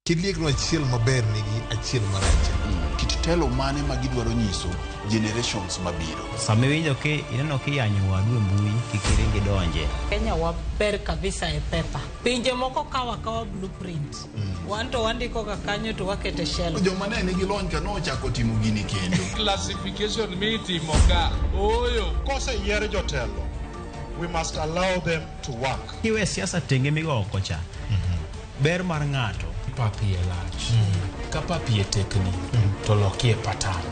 Kidliekno achiel maber nigi achiel marach. Kit telo mane ma gidwaro nyiso generations mabiro. Sama winjo ki ineno kiyanyo wadu mbui kikiringi donje. Kenya waber kabisa e pepa. Pinje moko kawa blueprint. Wanto wandiko kakanyo to wakete shell. Joma ne nigi lony kano chako timo gini kendo. Classification meeting moga. Oyo kose yier jotelo. We must allow them to work. Kiwe siasa tenge migo okocha. Ber mar ng'ato papi elach. Ka papi e tekni to lokie patan.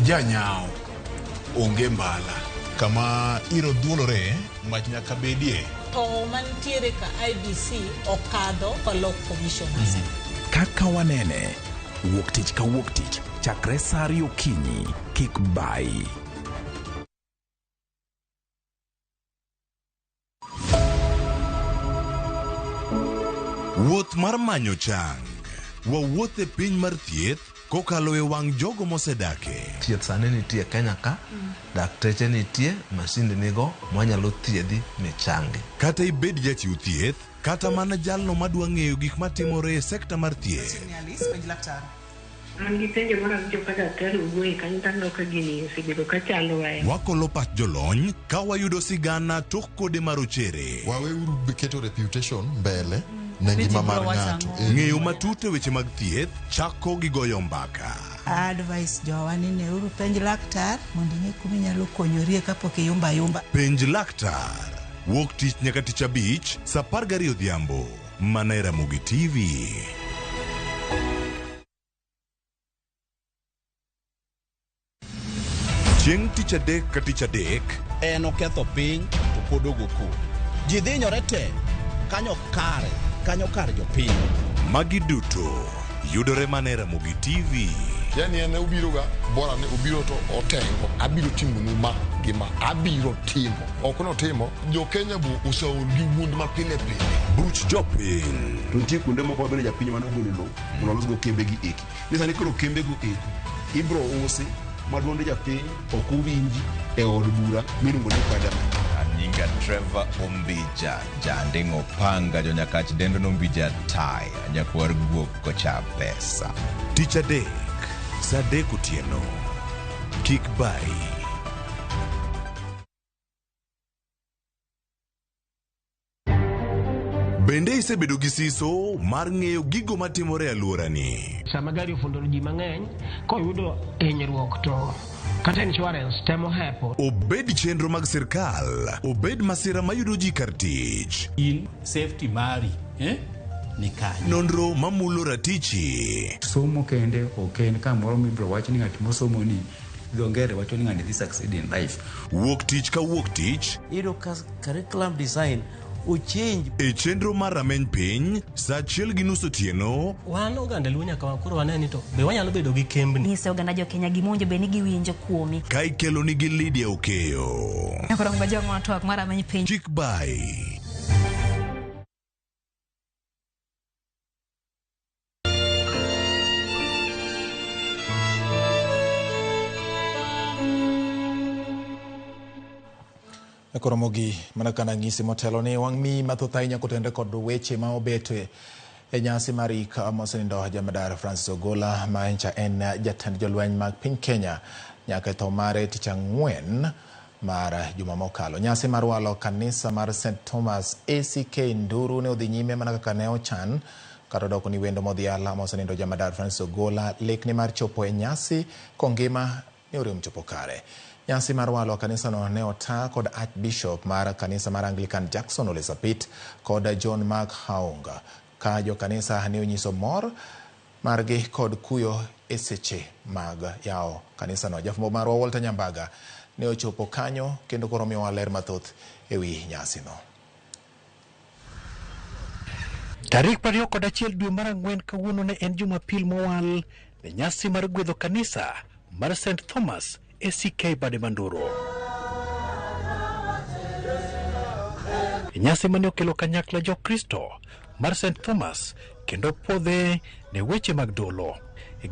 Janyao onge mbala. Kama iro dhuolore mach nyaka bedie. To mantiere ka IBC okadho palo commissioners. Kaka wanene wuok tich ka wuok tich chakre saa 2 okinyi kik bai. Wuoth mar manyo chang. Wawuoth e piny mar thieth kokalo e wang' jogo mosedake. Thieth sani nitie Kenya ka, dakteche nitie, masinde nigo mwanyalo thiedhi michangi. Kata ibed jachiw thieth, kata mana jalno madwa ng'eyo gik matimore e sekta mar thieth. Wakolo pach jolony ka wayudo sigana tok kode marochere. Waweuru keto reputation mbele ne ngima mar ng'ato. Ng'eyo matut e weche mag thieth chako gi goyo mbaka. Advice jowani ne uru penj laktar mondo ing'e kuma inyalo konyorie kapok iyumba. Penj laktar. Wuok tich nyaka tich abich, saa 12 odhiambo. Mana e Ramogi TV. Chieng' tich adek ka tich adek. En oketho piny to pod ogoku. Ji dhinyore te kanyo kar jopiny. Magi duto yudore mana e Ramogi TV. Yani ene ubiro ga bora ne ubiro to otengo abiro timo numa gima abiro timo okono timo jo Kenya bu usaul gi wund ma pile buch jopiny to tie kunde moko bere japiny mano golo lo los go kembe gi eki nisa ni koro kembe go eki ibro usi maduonde japiny okuwinji e od bura miluongo ni parliament. Nyinga Trevor Ombija jandingo panga jo nyakach dendo nombija tai nyakwar guok kocha pesa. Tich adek saa 3 otieno. Kik bai. Bende isebedo gi siso mar ng'eyo gigo matimore e alworani. Sama gari ofundoro ji mang'eny koyudo hinyruok to kata insurance temo hepo. Obed chenro mag sirkal, obed masira mayudo ji kar tich. In safety mari, ni kanyo. Nonro mamulo ratichi. Somo kende ok en kamoro mibiro wach ni ng'at mosomo ni dhongere wacho ni ng'ani dhi succeed in life. Wuok tich ka wuok tich. Iro curriculum design uchinj e chenro mar rameny piny saa 1:30 otieno. Wan oganda luo nyaka koro waneni to be wanyalo bedo gi kembni. Nyise oganda jo Kenya gimonjo be ni giwinjo kuomi. Ka ikelo nigi Lydia Okeyo. Koro ng'ajo ng'ato ak mar rameny piny. Chik by Koromogi manakana ngisi motelo ni wang' mi mathoth ahinya kotende kod weche ma obete e nyasi mar ik mosenindo jamadar Francis Ogola ma en jatend jolweny mag piny Kenya nyaka tho mare tich ang'wen mar juma mokalo. Nyasi mar walo kanisa mar St. Thomas ACK Nduru ne odhi nyime mana kaka ne ochan kata doko ni wendo modhiala mosenindo jamadar Francis Ogola lekni mar chopo e nyasi kongima ne orem chopo kare. Nyasi mar walo kanisa no ne ota kod Archbishop mar kanisa mar Anglican Jackson Ole Sapit kod John Mark Haunga ka jo kanisa ne onyiso mor margi kod kuyo e seche mag yao kanisa no. Jafumbo mar Walter Nyambaga ne ochopo kanyo kendo koro miyo ler mathoth ewi nyasi no. Tarik 21 dwe mar Ang'wen kawuono ne en Jumapil mowal ne nyasi mar gwedho kanisa mar St. Thomas ACK Bade Manduro. Nyasi mane okelo kanyakla jo Kristo mar St. Thomas kendo podhe ne weche mag dolo.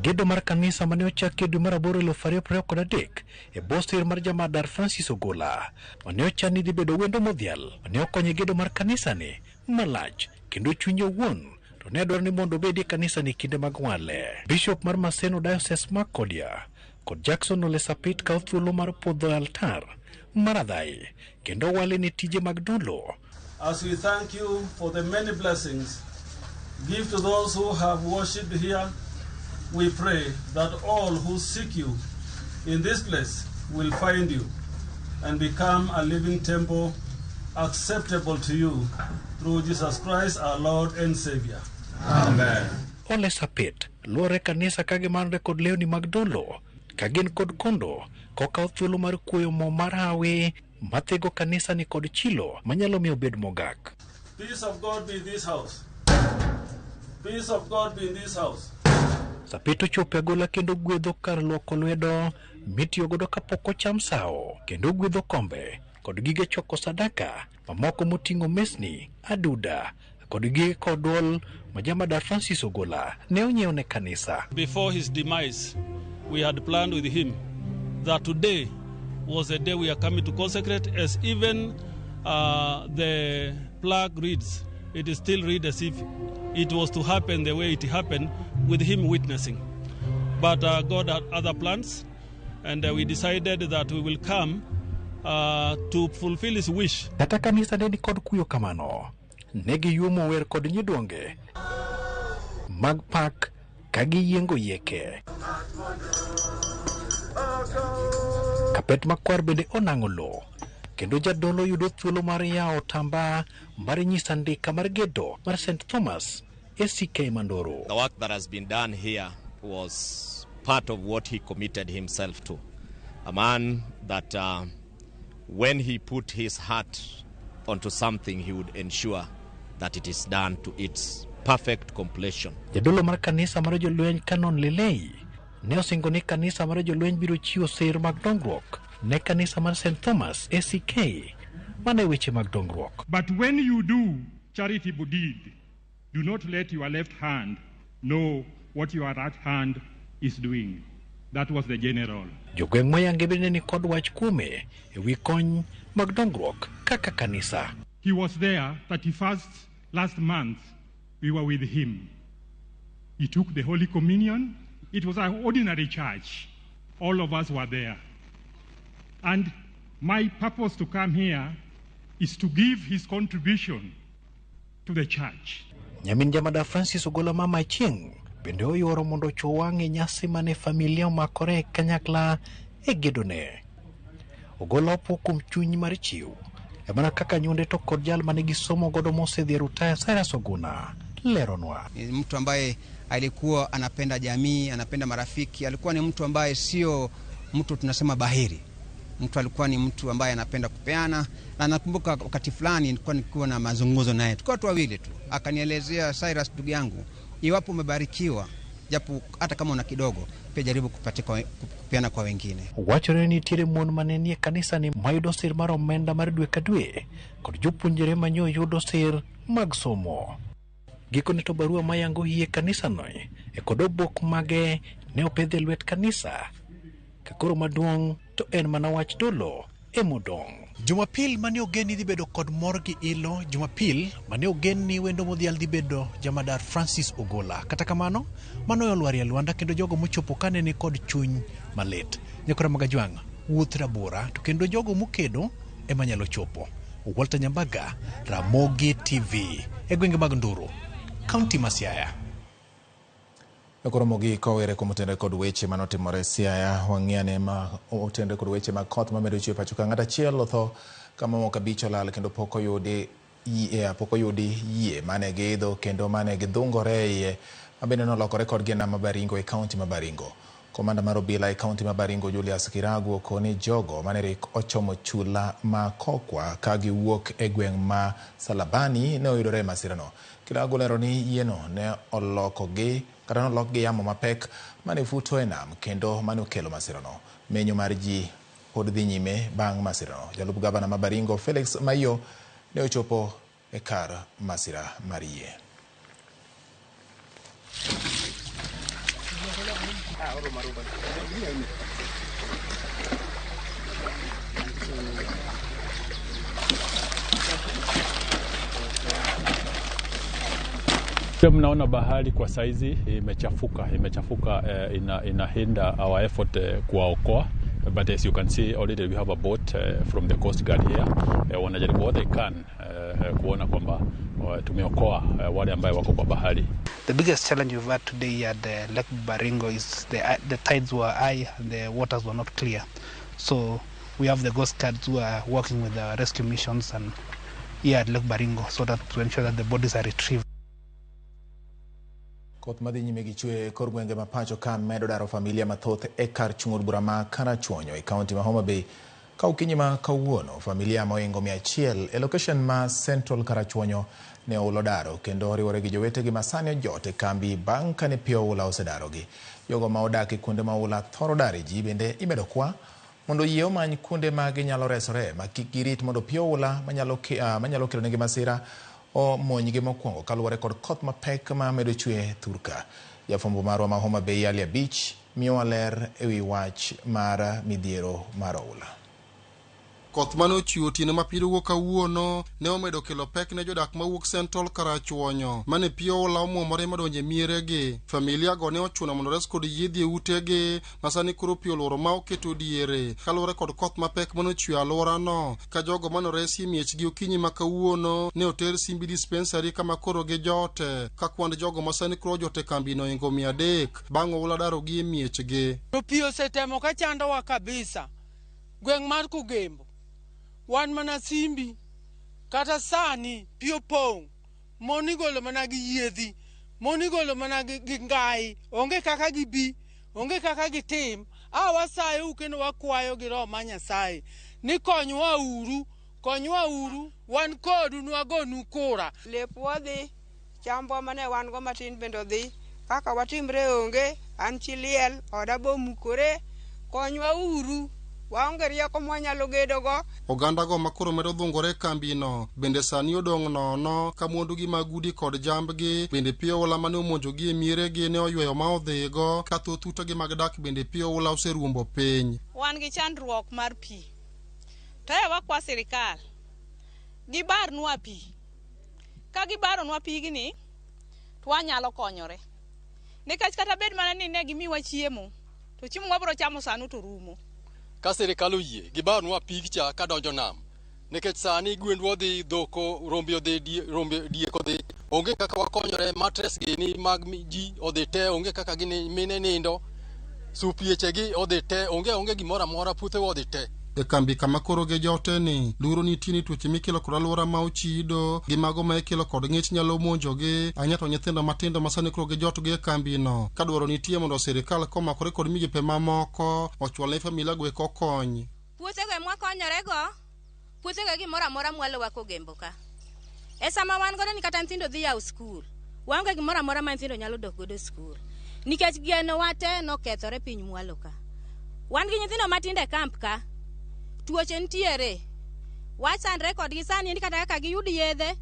Gedo mar kanisa mane ochaki dwe mar 8 2023 e bostir mar jamadar Francis Ogola mane ochani dhi bedo wendo modhial mane okonyo gedo mar kanisa ni malach kendo chunye owuon to ne dwaro ni mondo obedie kanisa ni kinde mag wale. Bishop mar Maseno Diocese ma Kodia kod Jackson Ole Sapit ka thuolo mar podho altar maradhai kendo wale ne tije mag dolo. As we thank you for the many blessings give to those who have worshipped here, we pray that all who seek you in this place will find you and become a living temple acceptable to you through Jesus Christ our Lord and Savior. Amen. Ole Sapit luore kanisa kagimanre kod lewni mag dolo kagin kod kondo koka thuolo mar kuoyo mo mar hawe mathego kanisa ni kod chilo manyalo miyo bed mogak. Peace of God be in this house. Peace of God be in this house. Sapito chope Ogola kendo gwedho kar luoko lwedo mitiyo godo kapok ocham sao kendo gwedho kombe kod gige choko sadaka mamoko moting'o mesni, aduda kod gige kod duol ma jamadar Francis Ogola ne onyiewo ne kanisa. Before his demise, we had planned with him that today was the day we are coming to consecrate, as even the plaque reads, it is still read as if it was to happen the way it happened with him witnessing. But God had other plans, and we decided that we will come to fulfill his wish. Kata kanisa ne kod kuyo kamano, negi yumo wer kod nyidonge mag pak kagi yengo yeke. Kapet makwar bende onang'o lo kendo jadolo yudo thuolo mar yao tamba mar nyisa ndika mar gedo mar St. Thomas ACK Mandoro. The work that has been done here was part of what he committed himself to. A man that when he put his heart onto something, he would ensure that it is done to its perfect completion. Jadolo mar kanisa mar jolweny Canon Lelei ne osingo ni kanisa mar jolweny biro chiwo sir mag dongruok ne kanisa mar St. Thomas ACK mane weche mag dongruok. But when you do charitable deed, do not let your left hand know what your right hand is doing. That was the general. Jogweng' moyange bende ni kod wach kuome ewi kony mag dongruok kaka kanisa. He was there 31st last month. We were with him. He took the Holy Communion. It was an ordinary church. All of us were there. And my purpose to come here is to give his contribution to the church. Nyamin jamadar Francis Ogola mama Chieng bende oyuoro mondo chowang'e nyasi mane familia omakore kanyakla e gedone. Ogola opo kuom chuny mar chiw emana kaka nyonde to kod jal mane gisomo godo mosedhi rutaya Cyrus Oguna leronwa. Ni mtu ambaye alikuwa anapenda jamii, anapenda marafiki, alikuwa ni mtu ambaye sio mtu tunasema bahiri. Mtu alikuwa ni mtu ambaye anapenda kupeana, na nakumbuka wakati fulani nilikuwa nikiwa na mazungumzo naye, tulikuwa tu wawili tu, akanielezea, Cyrus ndugu yangu, iwapo umebarikiwa japo hata kama una kidogo, pia jaribu kupeana kwa wengine. Wachore ni tire mon manenie kanisa ni mayudo sir mar omenda mar dwe ka dwe kod jopuonjre manyo yudo sir mag somo. Gikone to barua mayango hie kanisa no e kod obok mage ne opedhe lwet kanisa. Kakoro maduong' to en mana wach dolo emodong'. Jumapil mane ogeni dhi bedo kod mor gi ilo. Jumapil mane ogeni wendo modhial dhi bedo jamadar Francis Ogola. Kata kamano, mano olwari alwanda kendo jogo mochopo kanene kod chuny malit. Nyakora Magajwang' wuoth rabora, to kendo jogo mokedo ema nyalo chopo. Walter Nyambaga, Ramogi TV, e gwenge mag Nduru, kaunti ma Siaya. Koro mogi kowere komotende kod weche manotimore Siaya, wang'iane ma otende kod weche mag koth mamedo chwe pacho ka ng'ata achiel otho kama moko abich olal kendo pok oyudi yie mane giidho kendo mane gidhungore iye mabende nolokore kodgi nama Baringo e kaunti ma Baringo. Komanda mar obila e kaunti ma Baringo Julius Kiragu okoni jogo mane rik ochomo chula ma Kokwa ka giwuok e gweng' ma Salabani ne oyudore masirano. Kiragu lero ni yieno ne olokgi yamo mapek mane futo e nam kendo mane okelo masirano. Menyo mar ji pod dhi nyime bang' masirano. Jalup gavana ma Baringo Felix Mayo ne ochopo e kar masira mar yie. Mnaona bahari kwa saizi imechafuka, inahinda our effort kuwaokoa. But as you can see already we have a boat from the Coast Guard here. Wanajaribu what they can kuona kwamba tumeokoa wale ambao wako kwa bahari. The biggest challenge we've had today at the Lake Baringo is the tides were high and the waters were not clear. So we have the Coast Guards who are working with the rescue missions and here at Lake Baringo so that to ensure that the bodies are retrieved. Koth madhi nyime gi chwe kor gwenge ma pacho ka medo daro familia mathoth e kar chung'ur bura ma Karachuonyo e kaunti ma Homa Bay. Ka okinyi ma kawuono familia moingo 100 e location ma Central Karachuonyo ne oulo daro kendo riwore gi jowetegi ma sani ojot e kambi bang' kane pi oula osedarogi. Jogo ma odak e kuonde ma oula thoro dare ji bende imedo kwa mondo yie omany kuonde ma ginyalo resore ma kik girit mondo pi oula manyalo kelo negi masira o monjgi mokwongo kaluwore kod koth mapek ma medo chwe thurka. Jafwambo marwa ma Homa Bay Alia Beach miyowa ler ewi wach mar midhiero mar oula. Koth mane ochiwo otieno ma piro wuok kawuono ne omedo kelo pek ne jodak mawuok Central Karachuonyo mane pi oula omwomore madonje mieregi. Familia go ne ochuno mondo res kod yiedhi e utegi ma sani koro pi olworo ma oketo diere kaluwore kod koth mapek mane ochwe alworano. Ka jogo mane oresi miechgi okinyi ma kawuono ne oter Simbi Dispensary kama koro gijote ka kwand jogo ma sani koro ojote kambino ingo 300 bang' oula darogi e miechgi. Pi osetemo ka chandowa kabisa. Gweng' mar Kugembo wan mana Simbi kata sani pi opong', mon igolo mana gi yiedhi, mon igolo mana gi ngai, onge kaka gibi, onge kaka gitim. Wasayo kendo wakwayo gi Roho ma Nyasaye ni konywa uru, wan kodu nwagonu kura. Lep wadhi, chambwa mane wan go matin bende odhi, kaka watimre onge, an chiliel, oda bomukore, konywa uru. Waonge rieko mwanyalo gedogo. Oganda go makoro medo dhungore kambino bende sani odong' nono ka mwandugi mag udi kod jambgi bende pi oula mane omonjogi e mieregi ne oyweyo ma odhigo ka thoth utegi mag dak bende pi oula oseruombo piny. Wan gi chandruok mar pi. To wakwa sirikal gibarnwa pi. Ka gibaronwa pigni to wanyalo konyore. Nikech kata bed mana ni ne gimiwa chiemo to chiemo wabro chamo sanu to rumo. Ka sirikal oyie gibarnwa pig cha ka donjo nam nikech sani gwendwa dhi dhoko rombe diek odhi onge kaka wakonyore matres gini mag ji odhi te onge kaka gini mine nindo supiechegi odhi te onge gimoro amora puothe odhi te e kambi kama koro ge joteni luro ni tini tuoche mikelo kod alwora ma ochido gi mago ma ikelo kod ng'ich nyalo monjogi anya to nyithindo matindo masani koro ge jotgi e kambino ka dwaro nitie mondo sirikal komakore kod migepe mamoko ochwal ne familia go eko kony. Puothego mwakonyorego, puothego gimoro amora mwalowa kogembo ka. E sama wan godo ni kata nyithindo dhi yaw skul, waonge gimoro amora ma nyithindo nyalo dok godo skul. Nikech geno wate nokethore piny mwalo ka. Wan gi nyithindo matinde kamp ka, tuoche ntiere. Wachandre kodgi sani ni kata kaka giyud yedhe,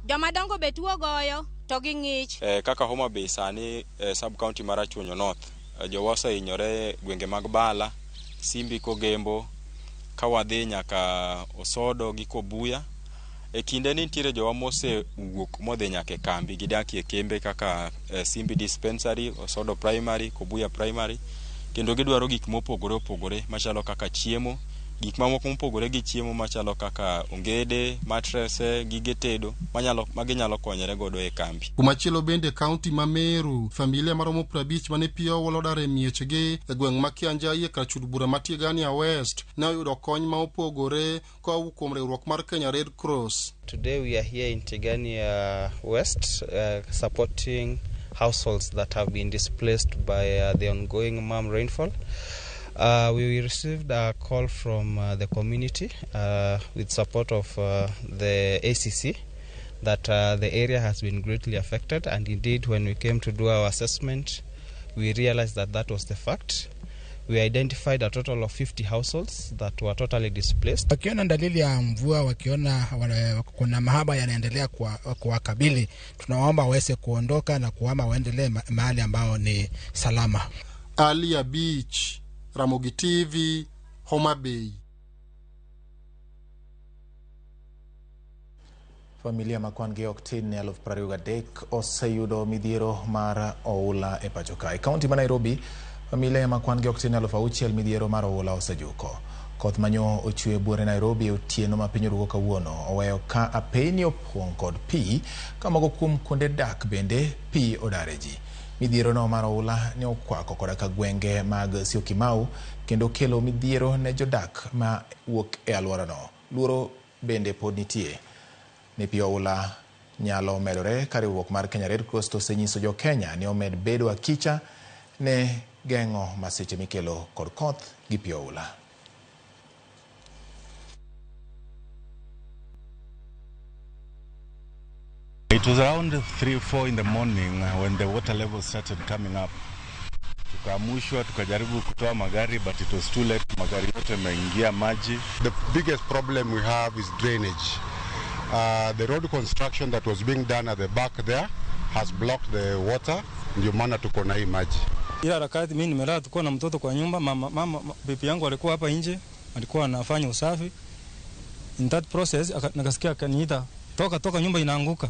jomadongo be tuo goyo to gi ng'ich. Kaka Homa Bay sani sub county mar Achuonyo North, jowasa hinyore gwenge mag Bala, Simbi Kogembo, ka wadhi nyaka Osodo gi Kobuya. E kinde ni nitiere jowa mose wuok modhi nyaka e kambi gidakie kembe kaka Simbi Dispensary, Osodo Primary, Kobuya Primary, kendo gidwaro gik mopogore opogore machalo kaka chiemo, gik mamoko mopogore gi chiemo machalo kaka ongede, matrese, gige tedo maginyalo konyere godo e kambi. Kumachielo bende kaunti ma Meru, familia maromo 50 mane pio wolodare miechgi e gweng' ma Kianjai kar chud bura ma Tigania West ne oyudo kony ma opogore koa kuom riwruok mar Kenya Red Cross. Today we are here in Tigania West supporting households that have been displaced by the ongoing rainfall. We received a call from the community with support of the ACC that the area has been greatly affected, and indeed when we came to do our assessment we realized that that was the fact. We identified a total of 50 households that were totally displaced. Wakiona dalili ya mvua, wakiona kuna mahaba yanaendelea kuwakabili, tunawaomba waweze kuondoka na kuhama waendelee mahali ambao ni salama. Alia Beach, Ramogi TV, Homa Bay. Familia makwan gi oktin 23 oseyudo midhiero mar oula e pacho kae. Kaunti ma Nairobi, familia makwan gi oktin 6,000 midhiero mar oula osejuko. Koth manyo ochwe buore Nairobi otieno ma piny rugo kawuono oweyo ka apeni opong' kod pi kamago kuom kuonde dak bende pi odare ji. Midhiero no mar oula ne okwako koda ka gwenge mag Syokimau kendo kelo midhiero ne jodak ma wuok e alwora no. Luoro bende pod nitie ni pi oula nyalo medore ka riwruok mar Kenya Red Cross osenyiso jo Kenya ni omed bedo akicha ne geng'o masiche mikelo kod koth gi pi oula. It was around 3-4 in the morning when the water level started coming up. Tukamushwa, tukajaribu kutoa magari, but it was too late. Magari yote yameingia maji. The biggest problem we have is drainage. The road construction that was being done at the back there has blocked the water. Ndio maana tuko na hii maji. Ila harakati mimi nimelala, tuko na mtoto kwa nyumba, mama bibi yangu alikuwa hapa nje, alikuwa anafanya usafi. In that process nakasikia akaniita, toka nyumba inaanguka.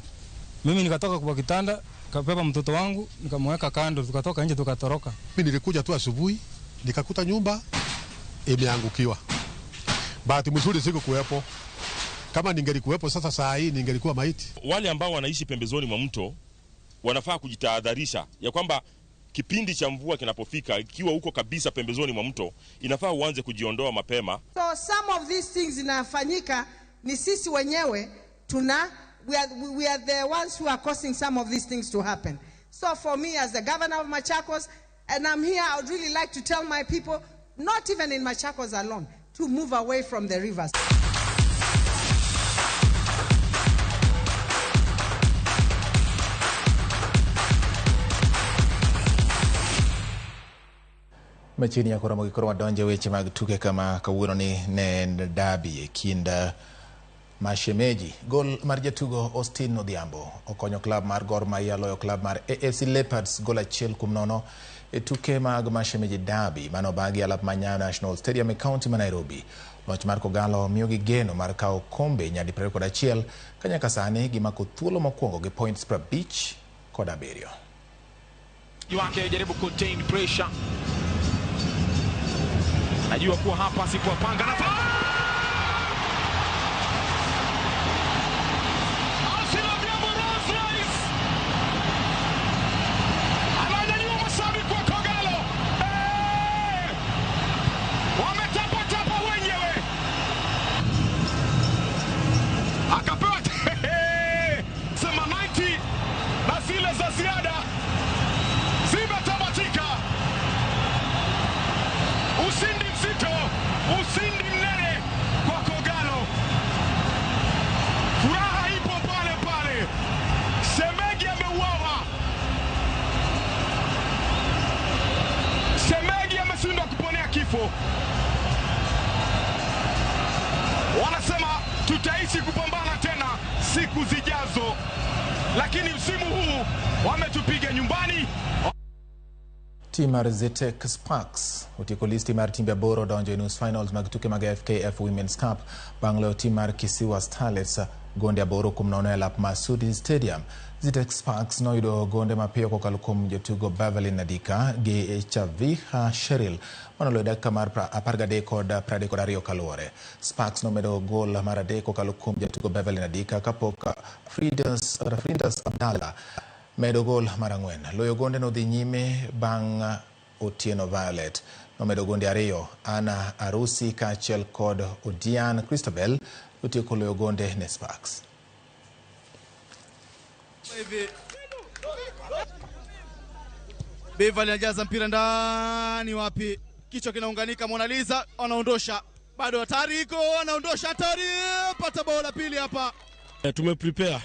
Mimi nikatoka kwa kitanda, kabeba mtoto wangu, nikamweka kando, tukatoka nje tukatoroka. Mimi nilikuja tu asubuhi, nikakuta nyumba imeangukiwa. Bahati mzuri siku kuwepo. Kama ningelikuwepo sasa saa hii ningelikuwa maiti. Wale ambao wanaishi pembezoni mwa mto wanafaa kujitahadharisha ya kwamba kipindi cha mvua kinapofika, ikiwa uko kabisa pembezoni mwa mto, inafaa uanze kujiondoa mapema. So some of these things inafanyika ni sisi wenyewe we are the ones who are causing some of these things to happen. So for me as the governor of Machakos, and I'm here, I would really like to tell my people, not even in Machakos alone, to move away from the rivers. Machini ya Ramogi koro wadonje weche mag tuke kama kawuono ni ne dabi e kinda mashemeji. Gol mar jatugo Austin Odhiambo okonyo klab mar Gor Mahia loyo klab mar AFC Leopards gol 1-0 e tuke mag mashemeji dabi mano bagi alap Manyayo National Stadium e kaunti ma Nairobi. Loch mar Kogalo miyo gi geno mar kawo kombe nyadi 21 kanyaka sani gimako thuolo mokwongo gi points 50 kod 7. Wake jaribu contain pressure. Najua kuwa hapa sikuwapanga na wametapatapa wenyewe. lakini msimu huu wametupiga nyumbani. Tim mar Zetek Sparks utieko listi mar timbe boro donjo e nus finals mag tuke mag FKF Women's Cup bang' loyo tim mar Kisiwa Starlets gonde aboro kuom nono e lap Masudi Stadium. Zetek Sparks noyudo gonde mapiyo kokalo kuom jotugo Beverly Nadika gi Chaviha Sheril manoloyo dakika mar 13 kod 32 kaluwore. Sparks nomedo gol mar adek kokalo kuom jotugo Beverly Nadika kapok Fridas Abdalla medo gol mar 4. Loyo gonde no dhi nyime bang' Otieno Violet nomedo gonde 2. Ana Arusi kaachiel kod Odian Christabel otieko loyo gonde ne Sparks. Beverly anajaza mpira ndani, wapi kichwa kinaunganika, Mona Lisa anaondosha, bado hatari iko, anaondosha hatari, pata bao la pili hapa.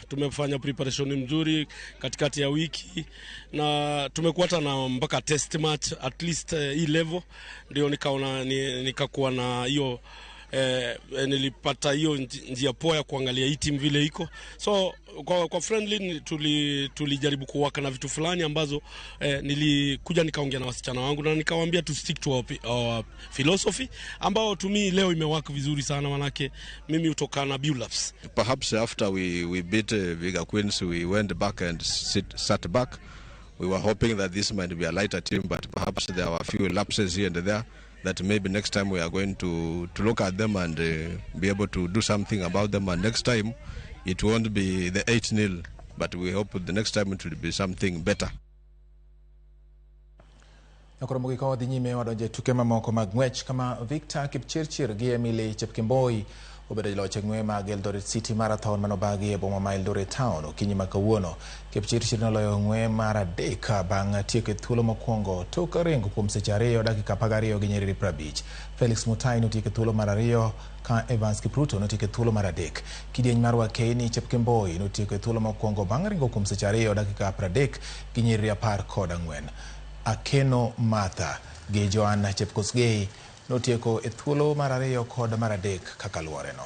Tumefanya preparation mzuri katikati ya wiki na tumekuwa na mpaka test match at least hii level, ndio nikaona nikakuwa na hiyo nilipata hiyo njia poa ya kuangalia hii team vile iko. So kwa friendly tulijaribu kuwaka na vitu fulani ambazo nilikuja nikaongea na wasichana wangu na nikawaambia to stick to our philosophy ambao to me leo imewaka vizuri sana, manake mimi utoka na build-ups. Perhaps after we beat Viga Queens, we went back and sat back. We were hoping that this might be a lighter team, but perhaps there were a few lapses here and there that maybe next time we are going to look at them and be able to do something about them, and next time it won't be the 8-0, but we hope the next time it will be something better. Nakoromogi ka wadhi nyime wadonje tuke mamoko mag ng'wech kama Victor Kipchirchir gi Emily Chepkemboi obedo jaloch e ng'we mag Eldoret City Marathon manobagi e boma ma Eldoret Town okinyi ma kawuono. Kipchirchir noloyo ng'we mar 3 bang' tieko e thuolo mokwongo tok ringo kuom seche 2 dakika 12 gi nyiriri 50. Felix Mutai notieko e thuolo mar 2 ka Evans Kipruto notieko e thuolo mar 3. Kidieny mar Wakeini Chepkemboi notieko e thuolo mokwongo bang' ringo kuom seche 2 dakika 30 gi nyiriri 14. Akeno Martha gi Joanna Chepkosgei notieko e thuolo mar 2 kod mar 3 kaka luore no.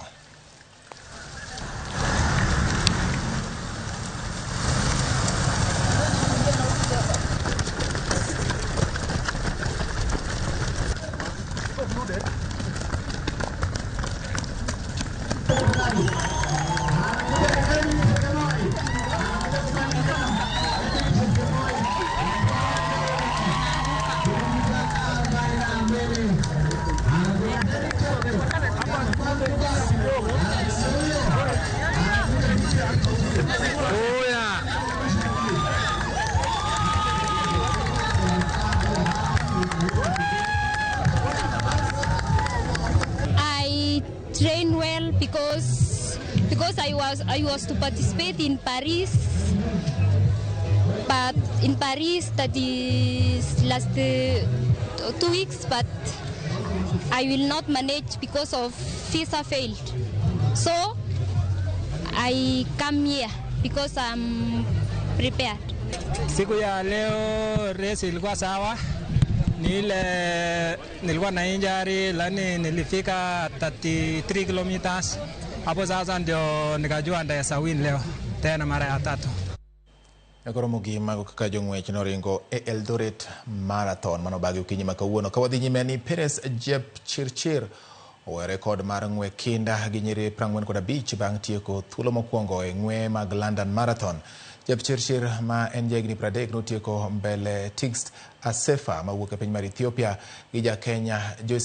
I train well because I was to participate in Paris, but in Paris that is last 2 weeks, but I will not manage because of visa failed. So I come here because I'm prepared. Siku ya leo race ilikuwa sawa. Nilikuwa na injury lani nilifika 33 kilometers. Hapo sasa ndio nikajua ndaweza win leo tena mara ya 3. Nakoromogi mago kaka jong'wech noringo e Eldoret Marathon manobagi okinyi ma kawuono ka wadhi nyime ni Perez Jepchirchir owe rekod mar ng'we kinda gi nyiri 45 bang' tieko thuolo mokwongo e ng'we mag London Marathon. Jepchirchir ma en jagni 30 notieko mbele Tigst Asefa mawuok e piny mar Ethiopia gi ja Kenya Joyce